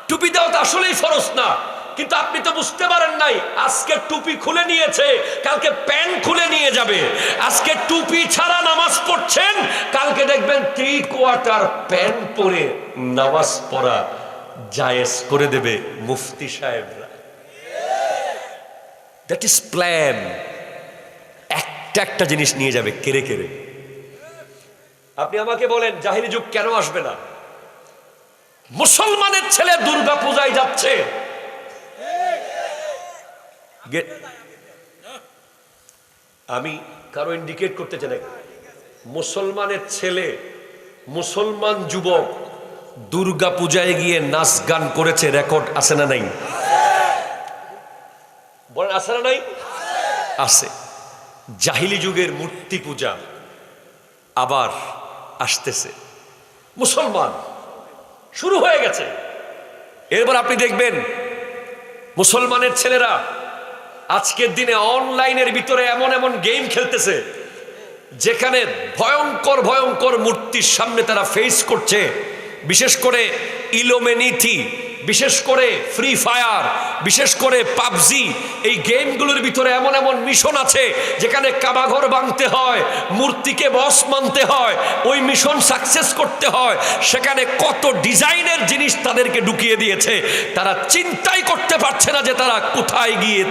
টুপি দেওয়া তো আসলেই ফরজ না। কিন্তু আপনি তো বুঝতে পারেন নাই, আজকে টুপি খুলে নিয়েছে, কালকে প্যান্ট খুলে নিয়ে যাবে। আজকে টুপি ছাড়া নামাজ পড়ছেন, কালকে দেখবেন 3/4 প্যান্ট পরে নামাজ পড়া জায়েজ করে দেবে মুফতি সাহেবরা। That is plan. একটা একটা জিনিস নিয়ে যাবে কেড়ে কেড়ে। আপনি আমাকে বলেন জাহিলি যুগ কেন আসবে না? মুসলমানের ছেলে দুর্গা পূজায় যাচ্ছে, আমি কারো ইন্ডিকেট করতে চাই না, মুসলমানের ছেলে, মুসলমান যুবক দুর্গা পূজায় গিয়ে নাচ গান করেছে, রেকর্ড আছে না নাই? বলেন আছে না নাই? আছে। জাহিলি যুগের মূর্তি পূজা আবার আসতেছে, মুসলমান শুরু হয়ে গেছে। এরপর আপনি দেখবেন মুসলমানের ছেলেরা আজকের দিনে অনলাইনের ভিতরে এমন এমন গেম খেলতেছে যেখানে ভয়ঙ্কর ভয়ঙ্কর মূর্তির সামনে তারা ফেস করছে। বিশেষ করে ইলোমেনিথি, বিশেষ করে ফ্রি ফায়ার, বিশেষ করে পাবজি, এই গেমগুলোর ভিতরে এমন এমন মিশন আছে যেখানে কাবাঘর ভাঙতে হয়, মূর্তিকে বস মানতে হয়, ওই মিশন সাকসেস করতে হয়। সেখানে কত ডিজাইনের জিনিস তাদেরকে ঢুকিয়ে দিয়েছে, তারা চিন্তাই করতে পারছে না যে তারা কোথায় গিয়ে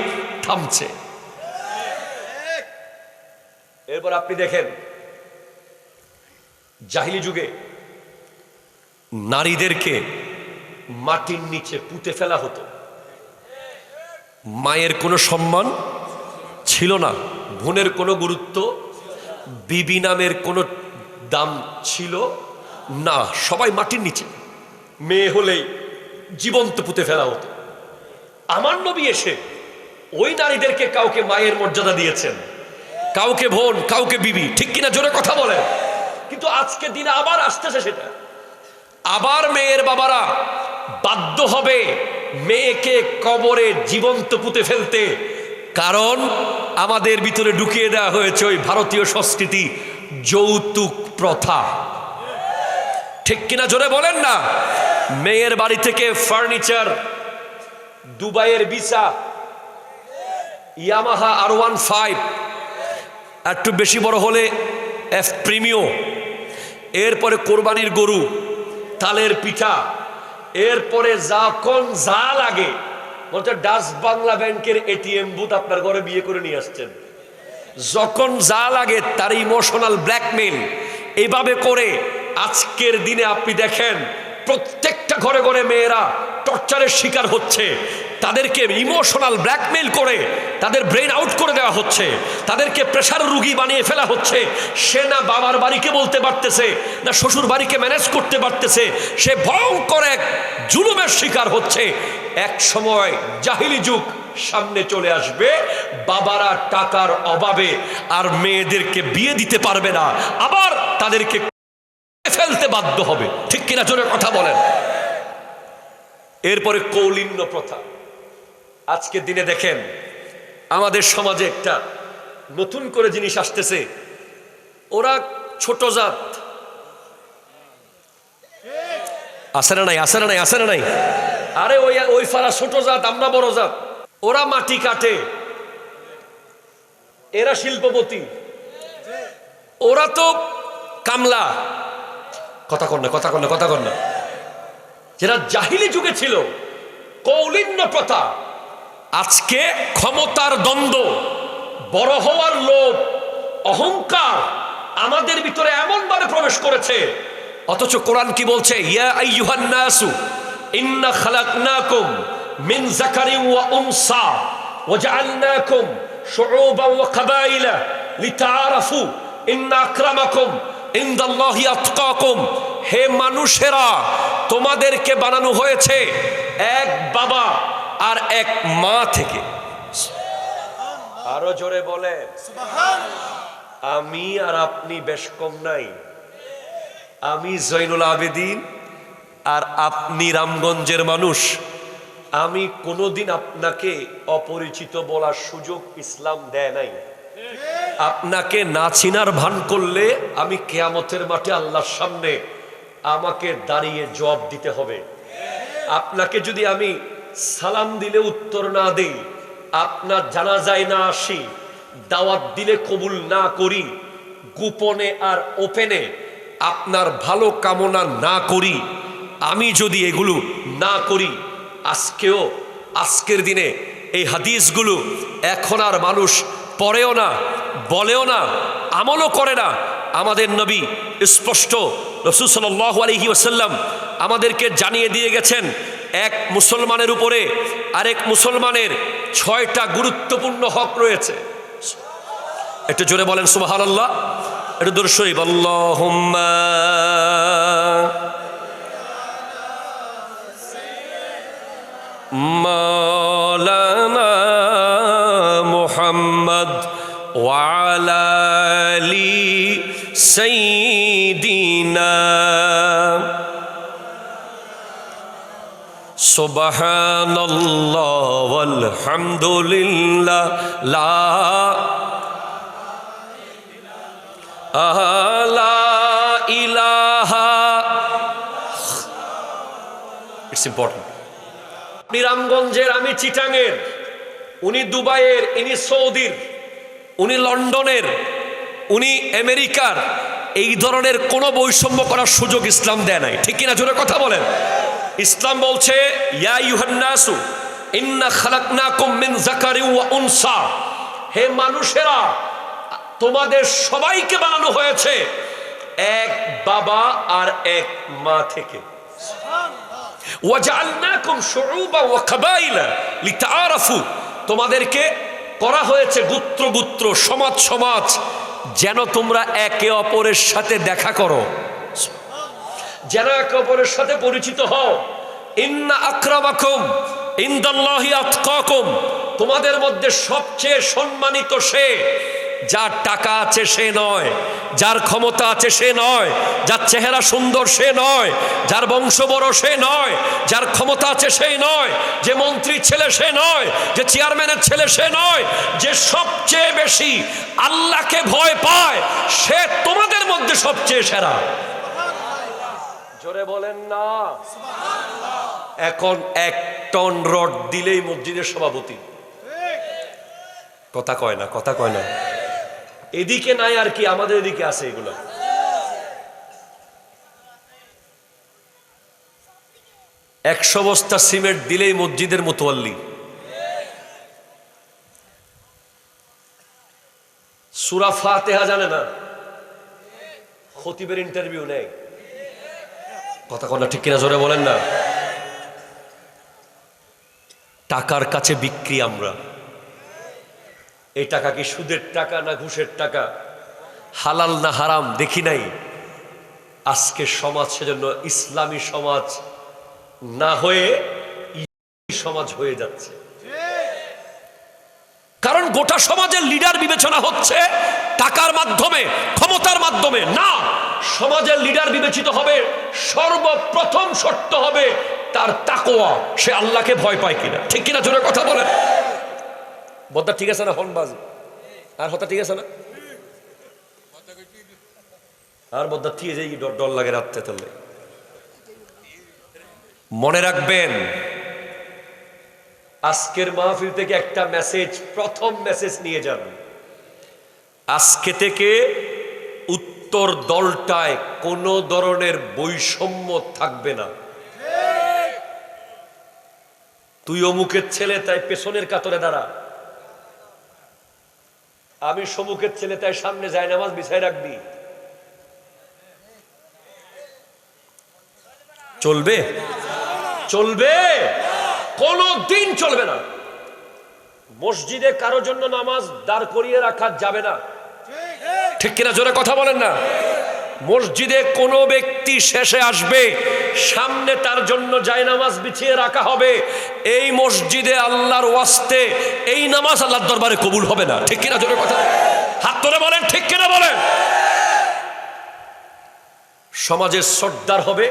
থামছে। এরপর আপনি দেখেন জাহিলি যুগে নারীদেরকে মাটির নিচে পুঁতে ফেলা হতো। মায়ের কোনো সম্মান ছিল না, বোনের কোনো গুরুত্ব, বিবি নামের কোনো দাম ছিল না, সবাই মাটির নিচে। মেয়ে হলেই জীবন্ত পুঁতে ফেলা হতো। আমার নবী এসে ওই নারীদেরকে কাউকে মায়ের মর্যাদা দিয়েছেন, কাউকে বোন, কাউকে বিবি। ঠিক কিনা জোরে কথা বলেন? কিন্তু আজকে দিনে আবার আসতেছে সেটা। আবার মেয়ের বাবারা বাধ্য হবে মেয়েকে কবরে জীবন্ত পুঁতে ফেলতে, কারণ আমাদের ভিতরে ঢুকিয়ে দেওয়া হয়েছে ওই ভারতীয় সংস্কৃতি, যৌতুক প্রথা। ঠিক কিনা জোরে বলেন না? মেয়ের বাড়ি থেকে ফার্নিচার, দুবাইয়ের ভিসা, ইয়ামাহা R15, একটু বেশি বড় হলে F প্রিমিও, এরপরে কোরবানির গরু, তালের পিঠা, এরপরে যখন যা লাগে বলতে ডাচ বাংলা ব্যাংকের এটিএম বুথ আপনার ঘরে বিয়ে করে নিয়ে আসছেন। যখন যা লাগে তার ইমোশনাল ব্ল্যাকমেইল, এইভাবে করে আজকের দিনে আপনি দেখেন প্রত্যেকটা ঘরে ঘরে মেয়েরা টর্চারের শিকার হচ্ছে। তাদেরকে ইমোশনাল ব্ল্যাকমেইল করে তাদের ব্রেন আউট করে দেওয়া হচ্ছে, তাদেরকে প্রেশার রুগী বানিয়ে ফেলা হচ্ছে। সে না বাবার বাড়িকে বলতে পারতেছে, না শ্বশুর বাড়িকে ম্যানেজ করতে পারতেছে, সে ভয়ঙ্কর এক জুলুমের শিকার হচ্ছে। এক সময় জাহিলি যুগ সামনে চলে আসবে, বাবারা টাকার অভাবে আর মেয়েদেরকে বিয়ে দিতে পারবে না, আবার তাদেরকে ফেলতে বাধ্য হবে। ঠিক কিনা জোরে কথা বলেন? এরপরে কৌলিন্য প্রথা। আজকের দিনে দেখেন আমাদের সমাজে একটা নতুন করে জিনিস আসতেছে, ওরা ছোট জাত। আসে না নাই? আসে না নাই? আসে না নাই? আরে ওই ফারা ছোট জাত, আমরা বড় জাত। ওরা মাটি কাটে, এরা শিল্পপতি, ওরা তো কামলা, কথা কন না, কথা কন না, কথা কন না। যারা জাহিলি যুগে ছিল কৌলিন্য প্রথা, আজকে ক্ষমতার দ্বন্দ্ব, বড় হওয়ার লোভ, অহংকার আমাদের ভিতরে এমন ভাবে প্রবেশ করেছে। অথচ কোরআন কি বলছে? ইয়া আইয়ুহান নাসু ইন্না খালাকনাকুম মিন যাকারিন ওয়া উনসা ওয়া জাআলনাকুম শুউবান ওয়া কাবাইলা লিতাআরাফু ইন্না আকরামাকুম ইনদাল্লাহি আতকাকুম। হে মানুষেরা, তোমাদেরকে বানানো হয়েছে এক বাবা আর এক মা থেকে। আরো জোরে বলে সুবহানাল্লাহ। আমি আর আপনি বেশ কম নাই। আমি জয়নুল আবেদিন আর আপনি রামগঞ্জের মানুষ। আমি কোনোদিন আপনাকে অপরিচিত বলার সুযোগ ইসলাম দেয় নাই। আপনাকে না চিনার ভান করলে আমি কিয়ামতের মাঠে আল্লাহর সামনে আমাকে দাঁড়িয়ে জবাব দিতে হবে। আপনাকে যদি আমি সালাম দিলে উত্তর না দেই, আপনার জানাজায় না আসি, দাওয়াত দিলে কবুল না করি, গোপনে আর ওপেনে আপনার ভালো কামনা না করি, আমি যদি এগুলো না করি, আজকের দিনে এই হাদিসগুলো এখন আর মানুষ পড়েও না, বলেও না, আমলও করে না। আমাদের নবী স্পষ্ট রাসূল সাল্লাল্লাহু আলাইহি ওয়াসাল্লাম আমাদেরকে জানিয়ে দিয়ে গেছেন, এক মুসলমানের উপরে আরেক মুসলমানের 6টা গুরুত্বপূর্ণ হক রয়েছে। একটু জোরে বলেন সুবহানাল্লাহ। একটু দরুদ শরীফ, আল্লাহুম্মা মাওলানা মুহাম্মদ ওয়া আলা আলি সাইয়্যিদিনা সুবহানাল্লাহ ওয়াল হামদুলিল্লাহ লা ইলাহা। It's important. আপনি রামগঞ্জের, আমি চিটাঙের, উনি দুবাইয়ের, ইনি সৌদির, উনি লন্ডনের, উনি আমেরিকার, এই ধরনের কোনো বৈষম্য করার সুযোগ ইসলাম দেয় নাই। ঠিক কিনা? জোরে কথা বলেন। ইসলাম বলছে ইয়া আইয়ুহান নাসু ইন্না খালাকনাকুম মিন যাকারিন ওয়া উনসা। হে মানুষেরা, তোমাদের সবাইকে বানানো হয়েছে এক বাবা আর এক মা থেকে। ওয়া জাআলনাকুম শুউবান ওয়া কাবাইলা লিতাআরাফু। তোমাদেরকে করা হয়েছে গোত্র গোত্র, সমাজ সমাজ, যেন তোমরা একে অপরের সাথে দেখা করো, যেন একে অপরের সাথে পরিচিত হও। ইন্না আকরামাকুম ইনদাল্লাহি আতকাকুম। তোমাদের মধ্যে সবচেয়ে সম্মানিত সে, যার টাকা আছে সে নয়, যার ক্ষমতা আছে সে নয়, যার চেহারা সুন্দর সে নয়, যার বংশ বড় সে নয়, যার ক্ষমতা আছে সেই নয়, যে মন্ত্রীর ছেলে সে নয়, যে চেয়ারম্যানের ছেলে সে নয়, যে সবচেয়ে বেশি আল্লাহকে ভয় পায় সে তোমাদের মধ্যে সবচেয়ে সেরা। জোরে বলেন না সুবহানাল্লাহ। এখন 1 টন রড দিলেই মসজিদের সভাপতি। কথা কয় না, কথা কয় না। এদিকে নাই আর কি, আমাদের এদিকে আছে এগুলো। একশো বস্তা সিমেন্ট দিলেই মসজিদের মুতওয়াল্লি। সূরা ফাতিহা জানে না, খতিবের ইন্টারভিউ নেই। কথা কন না, ঠিক কিনা? জোরে বলেন না। টাকার কাছে বিক্রি আমরা। এই টাকা কি সুদের টাকা না ঘুষের টাকা, হালাল না হারাম দেখি নাই। আজকে সমাজ সেজন্য ইসলামী সমাজ না হয়ে সমাজ হয়ে যাচ্ছে। কারণ গোটা সমাজের লিডার বিবেচনা হচ্ছে টাকার মাধ্যমে, ক্ষমতার মাধ্যমে না। সমাজের লিডার বিবেচিত হবে, সর্বপ্রথম শর্ত হবে তার তাকওয়া, সে আল্লাহকে ভয় পায় কিনা। ঠিক কিনা? জোরে কথা বলেন। বদ্দা ঠিক আছে না? হনবাজ আর হতা ঠিক আছে না? আর বদ্দা ঠিক আছে, ডর লাগে রাত্রে চললে। মনে রাখবেন, আজকের মাহফিল থেকে একটা মেসেজ, প্রথম মেসেজ নিয়ে যান। আজকে থেকে উত্তর দলটায় কোনো ধরনের বৈষম্য থাকবে না। তুই অমুকের ছেলে তাই পেছনের কাতরে দাঁড়া, আমি সমুখের ছেলে তাই সামনে জায়নামাজ বিছায় রাখবি। চলবে? চলবে? কোনো দিন চলবে না। মসজিদে কারো জন্য নামাজ দাঁড় করিয়ে রাখা যাবে না, ঠিক কিনা? জোরে কথা বলেন না। মসজিদে কোনো ব্যক্তি শেষে আসবে, সামনে তার জন্য জায়নামাজ বিছিয়ে রাখা হবে। এই মসজিদে আল্লাহর ওয়াস্তে এই নামাজ আল্লাহর দরবারে কবুল হবে না, ঠিক কিনা? জোরে কথা হাত তুলে বলেন, ঠিক কিনা বলেন। সমাজের সর্দার হবে,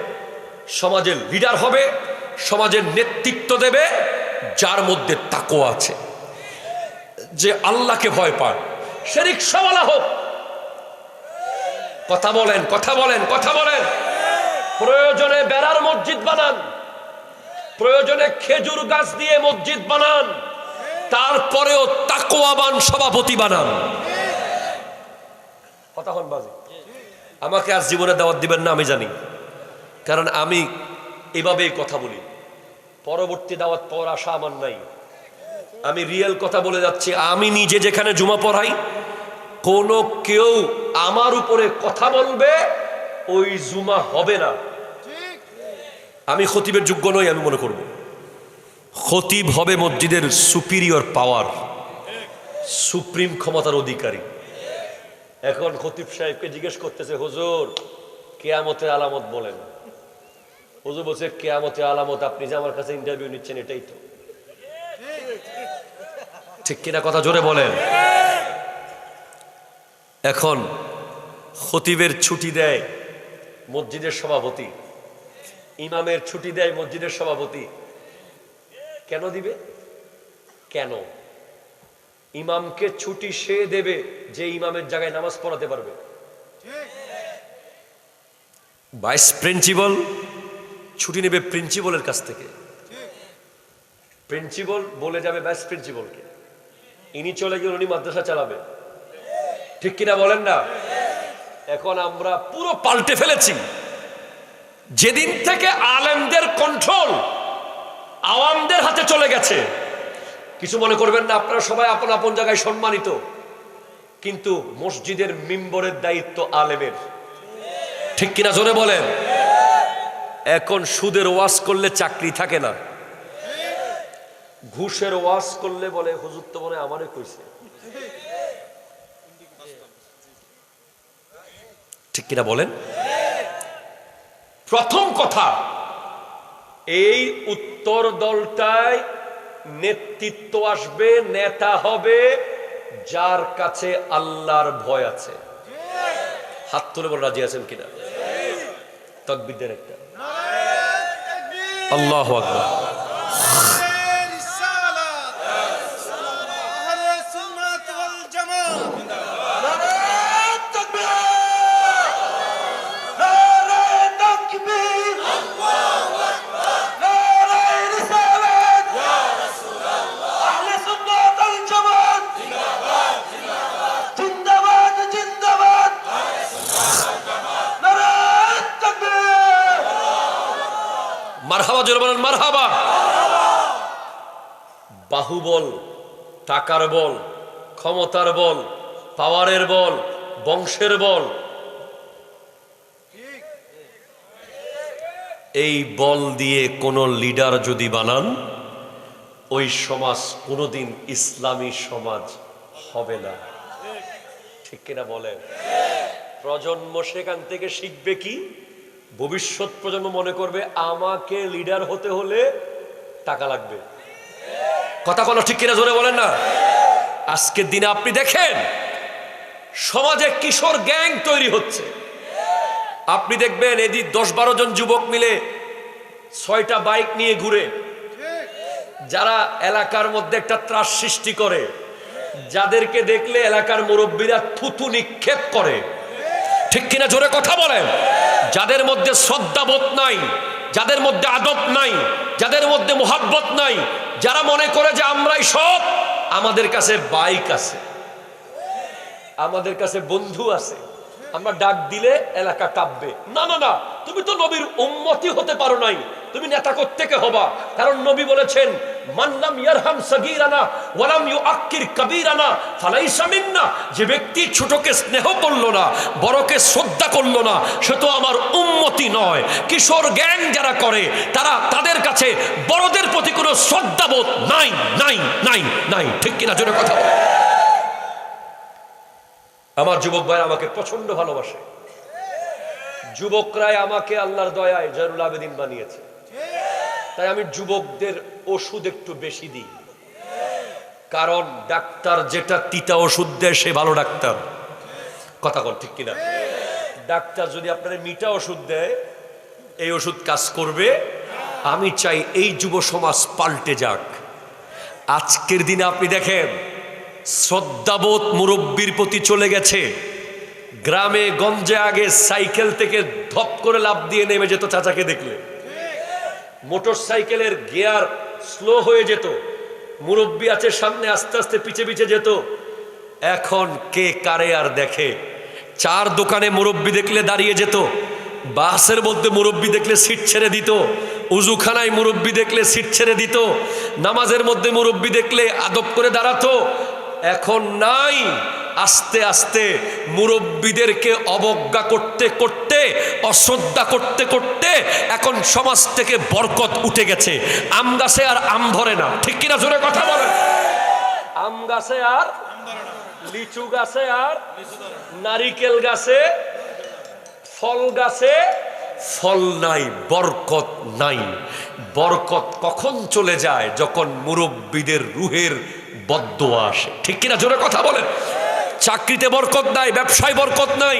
সমাজের লিডার হবে, সমাজের নেতৃত্ব দেবে যার মধ্যে তাকওয়া আছে, যে আল্লাহকে ভয় পায়। সে রিকশাওয়ালা হোক, কথা বলেন, কথা বলেন, কথা বলেন। প্রয়োজনে বেড়ার মসজিদ বানান, প্রয়োজনে খেজুর গাছ দিয়ে মসজিদ বানান, তারপরেও তাকওয়াবান সভাপতি বানান। কথা হন বাজি। আমাকে আজ জীবনে দাওয়াত দিবেন না আমি জানি, কারণ আমি এভাবেই কথা বলি। পরবর্তী দাওয়াত পাওয়ার আশা আমার নাই। আমি রিয়েল কথা বলে যাচ্ছি। আমি নিজে যেখানে জুমা পড়াই, কোনো কেউ আমার উপরে কথা বলবে ওই জুমা হবে না। আমি খতিবের যোগ্য নই, আমি মনে করব। খতিব হবে মসজিদের সুপিরিয়র পাওয়ার, সুপ্রিম ক্ষমতার অধিকারী। এখন খতিব সাহেবকে জিজ্ঞেস করতেছে, হুজুর কিয়ামতের আলামত বলেন। হুজুর বলছে, কিয়ামতের আলামত আপনি যে আমার কাছে ইন্টারভিউ নিচ্ছেন এটাই তো, ঠিক কিনা? কথা জোরে বলেন। এখন খতিবের ছুটি দেয় মসজিদের সভাপতি, ইমামের ছুটি দেয় মসজিদের সভাপতি। কেন দিবে? কেন? ইমামকে ছুটি সে দেবে যে ইমামের জায়গায় নামাজ পড়াতে পারবে। ভাইস প্রিন্সিপাল ছুটি নেবে প্রিন্সিপালের কাছ থেকে, প্রিন্সিপাল বলে যাবে ভাইস প্রিন্সিপালকে, ইনি চলে গিয়ে উনি মাদ্রাসা চালাবে, ঠিক কিনা বলেন না? এখন আমরা পুরো পাল্টে ফেলেছি। যেদিন থেকে আলেমদের কন্ট্রোল আওয়ামদের হাতে চলে গেছে, কিছু মনে করবেন না, আপনারা সবাই আপন আপন জায়গায় সম্মানিত, কিন্তু মসজিদের মিম্বরের দায়িত্ব আলেমের, ঠিক কিনা? জোরে বলেন। এখন সুদের ওয়াজ করলে চাকরি থাকে না, ঘুষের ওয়াজ করলে বলে হুজুর তো মনে আমারে কইছে, ঠিক কিনা বলেন। প্রথম কথা, এই উত্তর দলটায় নেতৃত্ব আসবে, নেতা হবে যার কাছে আল্লাহর ভয় আছে। হাত তুলে বলে রাজি আছেন কিনা? তাকবীর দেন একটা, আল্লাহু আকবার। মারহাবা, জোরে বলেন মারহাবা। বাহুবল, টাকার বল, ক্ষমতার বল, পাওয়ারের বল, বংশের বল, এই বল দিয়ে কোন লিডার যদি বানান, ওই সমাজ কোনোদিন ইসলামী সমাজ হবে না, ঠিক কিনা বলেন? প্রজন্ম সেখান থেকে শিখবে কি? ভবিষ্যৎ প্রজন্ম মনে করবে আমাকে লিডার হতে হলে টাকা লাগবে। কথা কোনো ঠিক কিনা জোরে বলেন না। আজকের দিনে আপনি দেখেন সমাজে কিশোর গ্যাং তৈরি হচ্ছে। আপনি দেখবেন এদিক 10-12 জন যুবক মিলে 6টা বাইক নিয়ে ঘুরে, যারা এলাকার মধ্যে একটা ত্রাস সৃষ্টি করে, যাদেরকে দেখলে এলাকার মুরব্বীরা থুতু নিক্ষেপ করে, ঠিক কিনা জোরে কথা বলেন। যাদের মধ্যে শ্রদ্ধাবোধ নাই, যাদের মধ্যে আদব নাই, যাদের মধ্যে মোহাব্বত নাই, যারা মনে করে যে আমরাই সব, আমাদের কাছে বাইক আছে, আমাদের কাছে বন্ধু আছে, আমরা ডাক দিলে এলাকা কাঁপবে। না না না, তুমি তো নবীর উম্মতি হতে পারো নাই, তুমি নেতা কোত্থেকে হবা? কারণ নবী বলেছেন, মান লাম ইয়ারহাম সাগীরানা ওয়া লাম ইউআক্কির কাবীরানা ফালাইসা মিন্না। যে ব্যক্তি ছোটকে স্নেহ করলো না, বড়কে শ্রদ্ধা করলো না, সে তো আমার উম্মতি নয়। কিশোর গ্যাং যারা করে, তাদের কাছে বড়দের প্রতি কোনো শ্রদ্ধাবোধ নাই নাই নাই নাই। ঠিক কিনা? জোরে কথা বলে। আমার যুবক ভাই আমাকে প্রচন্ড ভালোবাসে। যুবকরাই আমাকে আল্লাহর দয়ায় জয়নুল আবেদিন বানিয়েছে। তাই আমি যুবকদের ওষুধ একটু বেশি দিই, কারণ ডাক্তার যেটা তিতা ওষুধ দেয় সে ভালো ডাক্তার। কথা বল, ঠিক কিনা? ডাক্তার যদি আপনার মিঠা ওষুধ দেয়, এই ওষুধ কাজ করবে? আমি চাই এই যুব সমাজ পাল্টে যাক। আজকের দিনে আপনি দেখেন, শ্রদ্ধাবোধ মুরব্বীর প্রতি চলে গেছে। গ্রামে গঞ্জে আগে সাইকেল থেকে ধপ করে লাফ দিয়ে নেমে যেত চাচাকে দেখলে, মোটর সাইকেলের গিয়ার স্লো হয়ে যেত, মুরব্বী আছে সামনে, আস্তে আস্তে পিছে পিছে যেত। এখন কে কারে আর দেখে? চার দোকানে মুরব্বী দেখলে দাঁড়িয়ে যেত, বাসের মধ্যে মুরব্বী দেখলে সিট ছেড়ে দিত, উজুখানায় মুরব্বী দেখলে সিট ছেড়ে দিত, নামাজের মধ্যে মুরব্বী দেখলে আদব করে দাঁড়াতো। এখন নাই। আস্তে আস্তে মুরব্বীদেরকে অবজ্ঞা করতে করতে, অশ্রদ্ধা করতে করতে এখন সমাজ থেকে বরকত উঠে গেছে। আম গাছে আর আম ধরে না। ঠিক কিনা? জোরে কথা বলে। আম গাছে আর লিচু গাছে আর নারিকেল গাছে, ফল গাছে ফল নাই, বরকত নাই। বরকত কখন চলে যায়? যখন মুরব্বীদের রুহের বদদোয়া আসে। ঠিক কিনা? জোরে কথা বলেন। চাকরিতে বরকত নাই, ব্যবসায় বরকত নাই,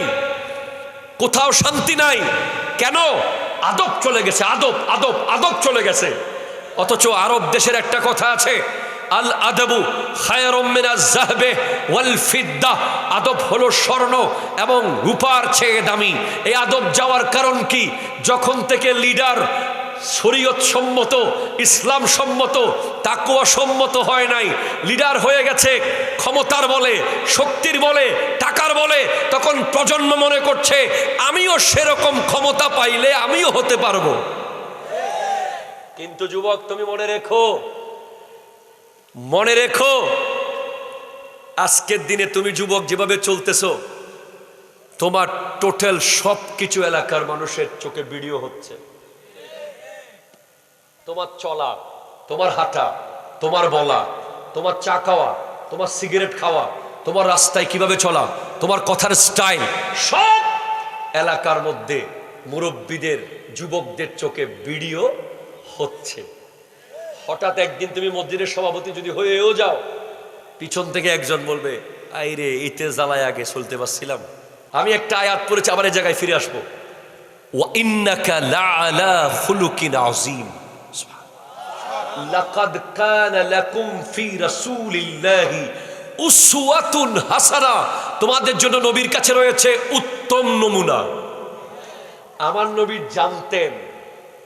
কোথাও শান্তি নাই। কেন? আদব চলে গেছে। আদব আদব আদব চলে গেছে। অথচ আরব দেশের একটা কথা আছে, আল আদবু খায়রুম মিনাজ যাহবে ওয়াল ফিদ্দা। আদব হলো স্বর্ণ এবং রূপার চেয়ে দামি। এই আদব যাওয়ার কারণ কি? যখন থেকে লিডার শরীয়ত সম্মত, ইসলাম সম্মত, তাকওয়া সম্মত হয় নাই, লিডার হয়ে গেছে ক্ষমতার বলে, শক্তির বলে, টাকার বলে, তখন প্রজন্ম মনে করছে আমিও সেরকম ক্ষমতা পাইলে আমিও হতে পারবো। কিন্তু যুবক, তুমি মনে রেখো, মনে রেখো, আজকের দিনে তুমি যুবক যেভাবে চলতেছো, তোমার টোটাল সবকিছু এলাকার মানুষের চোখে ভিডিও হচ্ছে। তোমার চলা, তোমার হাঁটা, তোমার বলা, তোমার চা খাওয়া, তোমার সিগারেট খাওয়া, তোমার রাস্তায় কিভাবে চলা, তোমার কথার স্টাইল, সব এলাকার মধ্যে মুরব্বীদের, যুবকদের চোখে ভিডিও হচ্ছে। হঠাৎ একদিন তুমি মসজিদের সভাপতি যদি হয়েও যাও, পিছন থেকে একজন বলবে, আইরে এতে জ্বালায় আগে চলতে পারছিলাম। আমি একটা আয়াত পড়েছি, আবার এই জায়গায় ফিরে আসবো। ওয়া ইন্নাকা লাআলা খুলুকিন আযীম। লাকাদ কানা লাকুম ফি রাসূলিল্লাহি উসওয়াতুন হাসানা। তোমাদের জন্য নবীর কাছে রয়েছে উত্তম নমুনা। আমার নবী জানতেন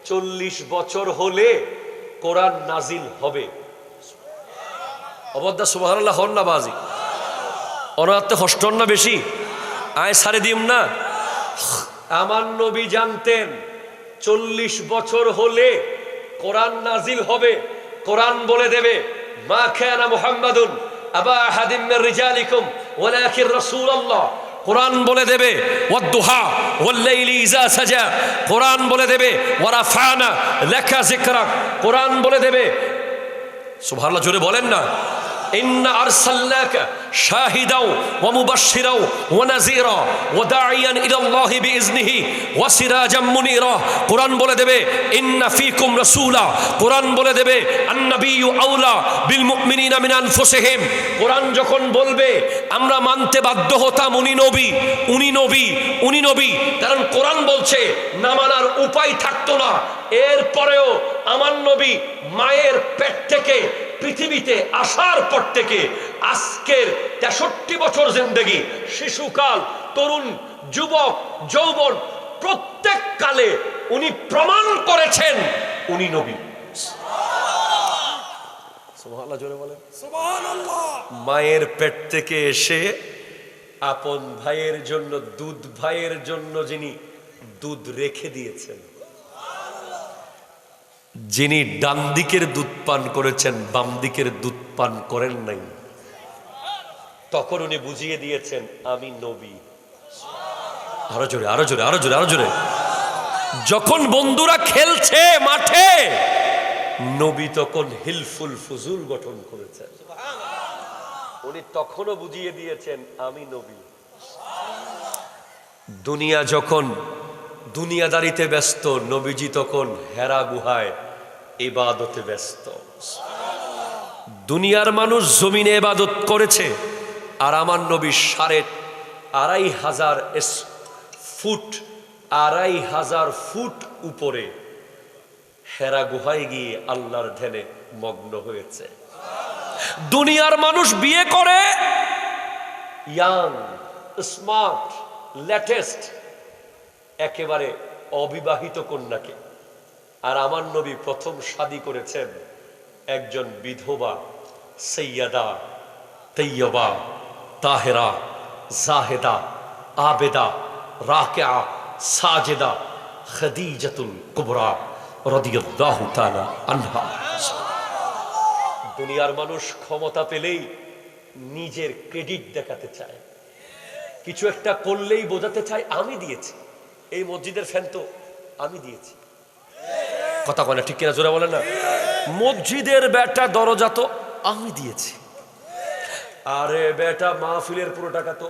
40 বছর হলে কোরআন নাজিল হবে। অবদ্দা সুবহানাল্লাহ হন না বাজি, অনাতে হষ্টন না বেশি, আয় সারে দিম না। আমার নবী জানতেন 40 বছর হলে কোরআন নাজিল হবে। কোরআন বলে দেবে, মা কানা মুহাম্মাদুন আবা আহাদিম মির রিজালিকুম ওয়ালাকিন রাসূলুল্লাহ। কোরআন বলে দেবে ওয়াদ-দুহা ওয়াল-লাইলি ইযা সাজা। কোরআন বলে দেবে ওয়ারাফানা লাকা যিকরাক। কোরআন বলে দেবে, সুবহানাল্লাহ জোরে বলেন না, ইন্না আরসালনাকা শাহিদাও ওয়া মুবাশশিরাও ওয়া নাযীরা ওয়া দাঈয়ান ইলাল্লাহি বিইজনিহি ওয়া সিরাজাম মুনীরা। কোরআন বলে দেবে ইন্না ফীকুম রাসূলা। কোরআন বলে দেবে আন-নাবিয়্যু আওলা বিল মুমিনিনা মিন আনফুসিহিম। কোরআন যখন বলবে আমরা মানতে বাধ্য হতাম উনি নবী, উনি নবী, উনি নবী, কারণ কোরআন বলছে না মানার উপায় থাকতো না। এরপরেও আমার নবী মায়ের পেট থেকে পৃথিবীতে আসার পর থেকে আজকের 63 বছর জিন্দেগি, শিশুকাল, তরুণ, যুবক, যৌবন, প্রত্যেক কালে উনি প্রমাণ করেছেন উনি নবী। সুবহানাল্লাহ জোরে বলেন। সুবহানাল্লাহ। মায়ের পেট থেকে এসে আপন ভাইয়ের জন্য, দুধ ভাইয়ের জন্য যিনি দুধ রেখে দিয়েছেন, যিনি ডান দিকের দুধ পান করেছেন, বাম দিকের দুধ পান করেন নাই, তখন উনি বুঝিয়ে দিয়েছেন আমি নবী। আরো জোরে, আরো জোরে, আরো জোরে, আরো জোরে। যখন বন্ধুরা খেলছে মাঠে, নবী তখন হিলফুল ফুজুল গঠন করেছেন, উনি তখনও বুঝিয়ে দিয়েছেন আমি নবী। দুনিয়া যখন দুনিয়াদারিতে ব্যস্ত, নবীজি তখন হেরা গুহায় ইবাদতে ব্যস্ত। দুনিয়ার মানুষ জমিনে ইবাদত করেছে, আর আমার নবী 2,500 ফুট, 2,500 ফুট উপরে হেরা গুহায় গিয়ে আল্লাহর ধ্যানে মগ্ন হয়েছে। দুনিয়ার মানুষ বিয়ে করে ইয়াং, স্মার্ট, লেটেস্ট একেবারে অবিবাহিত কন্যাকে, আর আমার নবী প্রথম শাদী করেছেন একজন বিধবা সৈয়দা তৈয়বা তাহেরা জাহেদা আবেদা রাকিআ সাজেদা খাদিজাতুল কুবরা রাদিয়াল্লাহু তাআলা আনহা। দুনিয়ার মানুষ ক্ষমতা পেলেই নিজের ক্রেডিট দেখাতে চায়, কিছু একটা করলেই বোঝাতে চায় আমি দিয়েছি, এই মসজিদের ফ্যান তো আমি দিয়েছি। কথা বলে ঠিক কিনা, জোরে বলেন না। মসজিদের বেটা দরজা তো আমি দিয়েছি, আরে বেটা মাহফিলের পুরো টাকা তো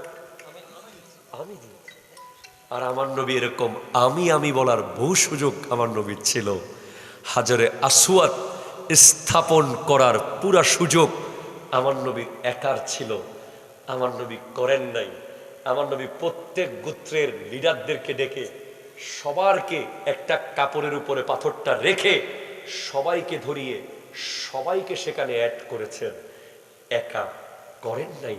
আমি দিয়েছি। আর আমার নবী এরকম আমি বলার বহু সুযোগ আমার নবীর ছিল। হাজরে আসওয়াদ স্থাপন করার পুরা সুযোগ আমার নবীর একার ছিল, আমার নবী করেন নাই। আমার নবী প্রত্যেক গোত্রের লিডারদেরকে ডেকে সবারকে একটা কাপড়ের উপরে পাথরটা রেখে সবাইকে ধরিয়ে সবাইকে সেখানে অ্যাড করেছেন, একা করেন নাই।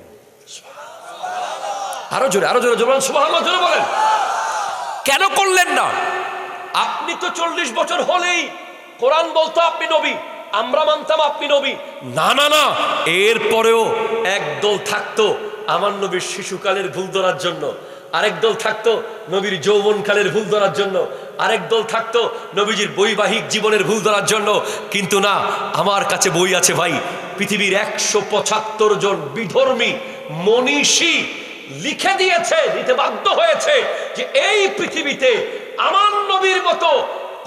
আরো জোরে, আরো জোরে বলেন সুবহানাল্লাহ, জোরে বলেন। কেন করলেন না? আপনি তো 40 বছর হলেই কোরআন বলতো আপনি নবী, আমরা মানতাম আপনি নবী। না না না, এরপরেও একদল থাকতো আমার নবীর শিশুকালের ভুল ধরার জন্য, আরেক দল থাকতো নবীর যৌবনকালের ভুল ধরার জন্য, আরেক দল থাকতো নবীজির বৈবাহিক জীবনের ভুল ধরার জন্য। কিন্তু না, আমার কাছে বই আছে ভাই, পৃথিবীর 175 জন বিধর্মী মনীষী লিখে দিয়েছে, দিতে বাধ্য হয়েছে যে এই পৃথিবীতে আমার নবীর মতো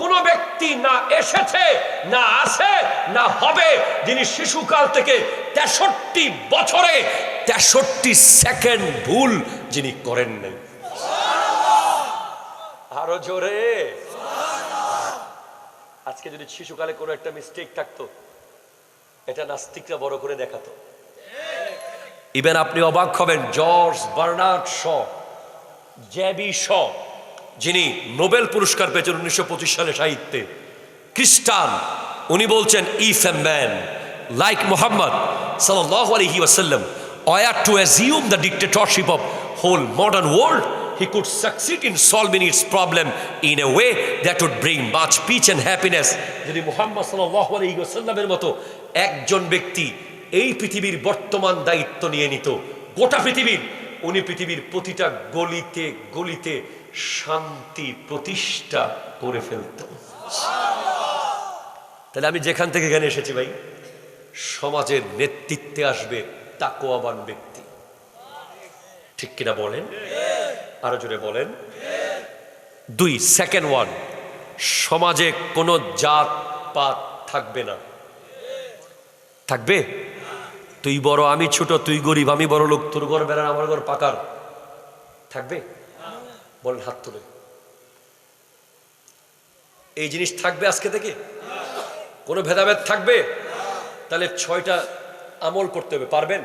কোন ব্যক্তি না এসেছে, না আছে, না হবে, যিনি শিশুকাল থেকে 63 বছরে 63 সেকেন্ড ভুল যিনি করেন নাই। আরো জোরে। আজকে যদি শিশুকালে কোনো একটা মিস্টেক থাকতো, এটা নাস্তিকরা বড় করে দেখাতো। ইভেন আপনি অবাক হবেন, জর্জ বার্নার্ড শ, জেবি শ, যিনি নোবেল পুরস্কার পেয়েছেন 1925 সালে সাহিত্যে, খ্রিস্টান, উনি বলছেন if a man like Muhammad সাল্লাল্লাহু আলাইহি ওয়াসাল্লাম were to assume the dictatorship of whole modern world, he could succeed in solving its problem in a way that would bring much peace and happiness. যদি মুহাম্মদ সাল্লাল্লাহু আলাইহি ওয়াসাল্লামের মতো একজন ব্যক্তি এই পৃথিবীর বর্তমান দায়িত্ব নিয়ে নিত, গোটা পৃথিবীর, উনি পৃথিবীর প্রতিটা গলিতে গলিতে শান্তি প্রতিষ্ঠা করে ফেলত। তাহলে আমি যেখান থেকে এখানে এসেছি ভাই, সমাজের নেতৃত্বে আসবে তাকওয়াবান ব্যক্তি, ঠিক কিনা বলেন? আরো জোরে বলেন। 2, সেকেন্ড ওয়ান, সমাজে কোনো জাত পাত থাকবে না। থাকবে? তুই বড় আমি ছোট, তুই গরিব আমি বড় লোক, তোর ঘর বেড়ার আমার ঘর পাকার, থাকবে? বলেন হাত তুলে। এই জিনিস থাকবে আজকে থেকে? কোনো ভেদাভেদ থাকবে? তাহলে 6টা আমল করতে হবে, পারবেন?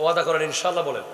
ওয়াদা করেন ইনশাআল্লাহ, বলেন।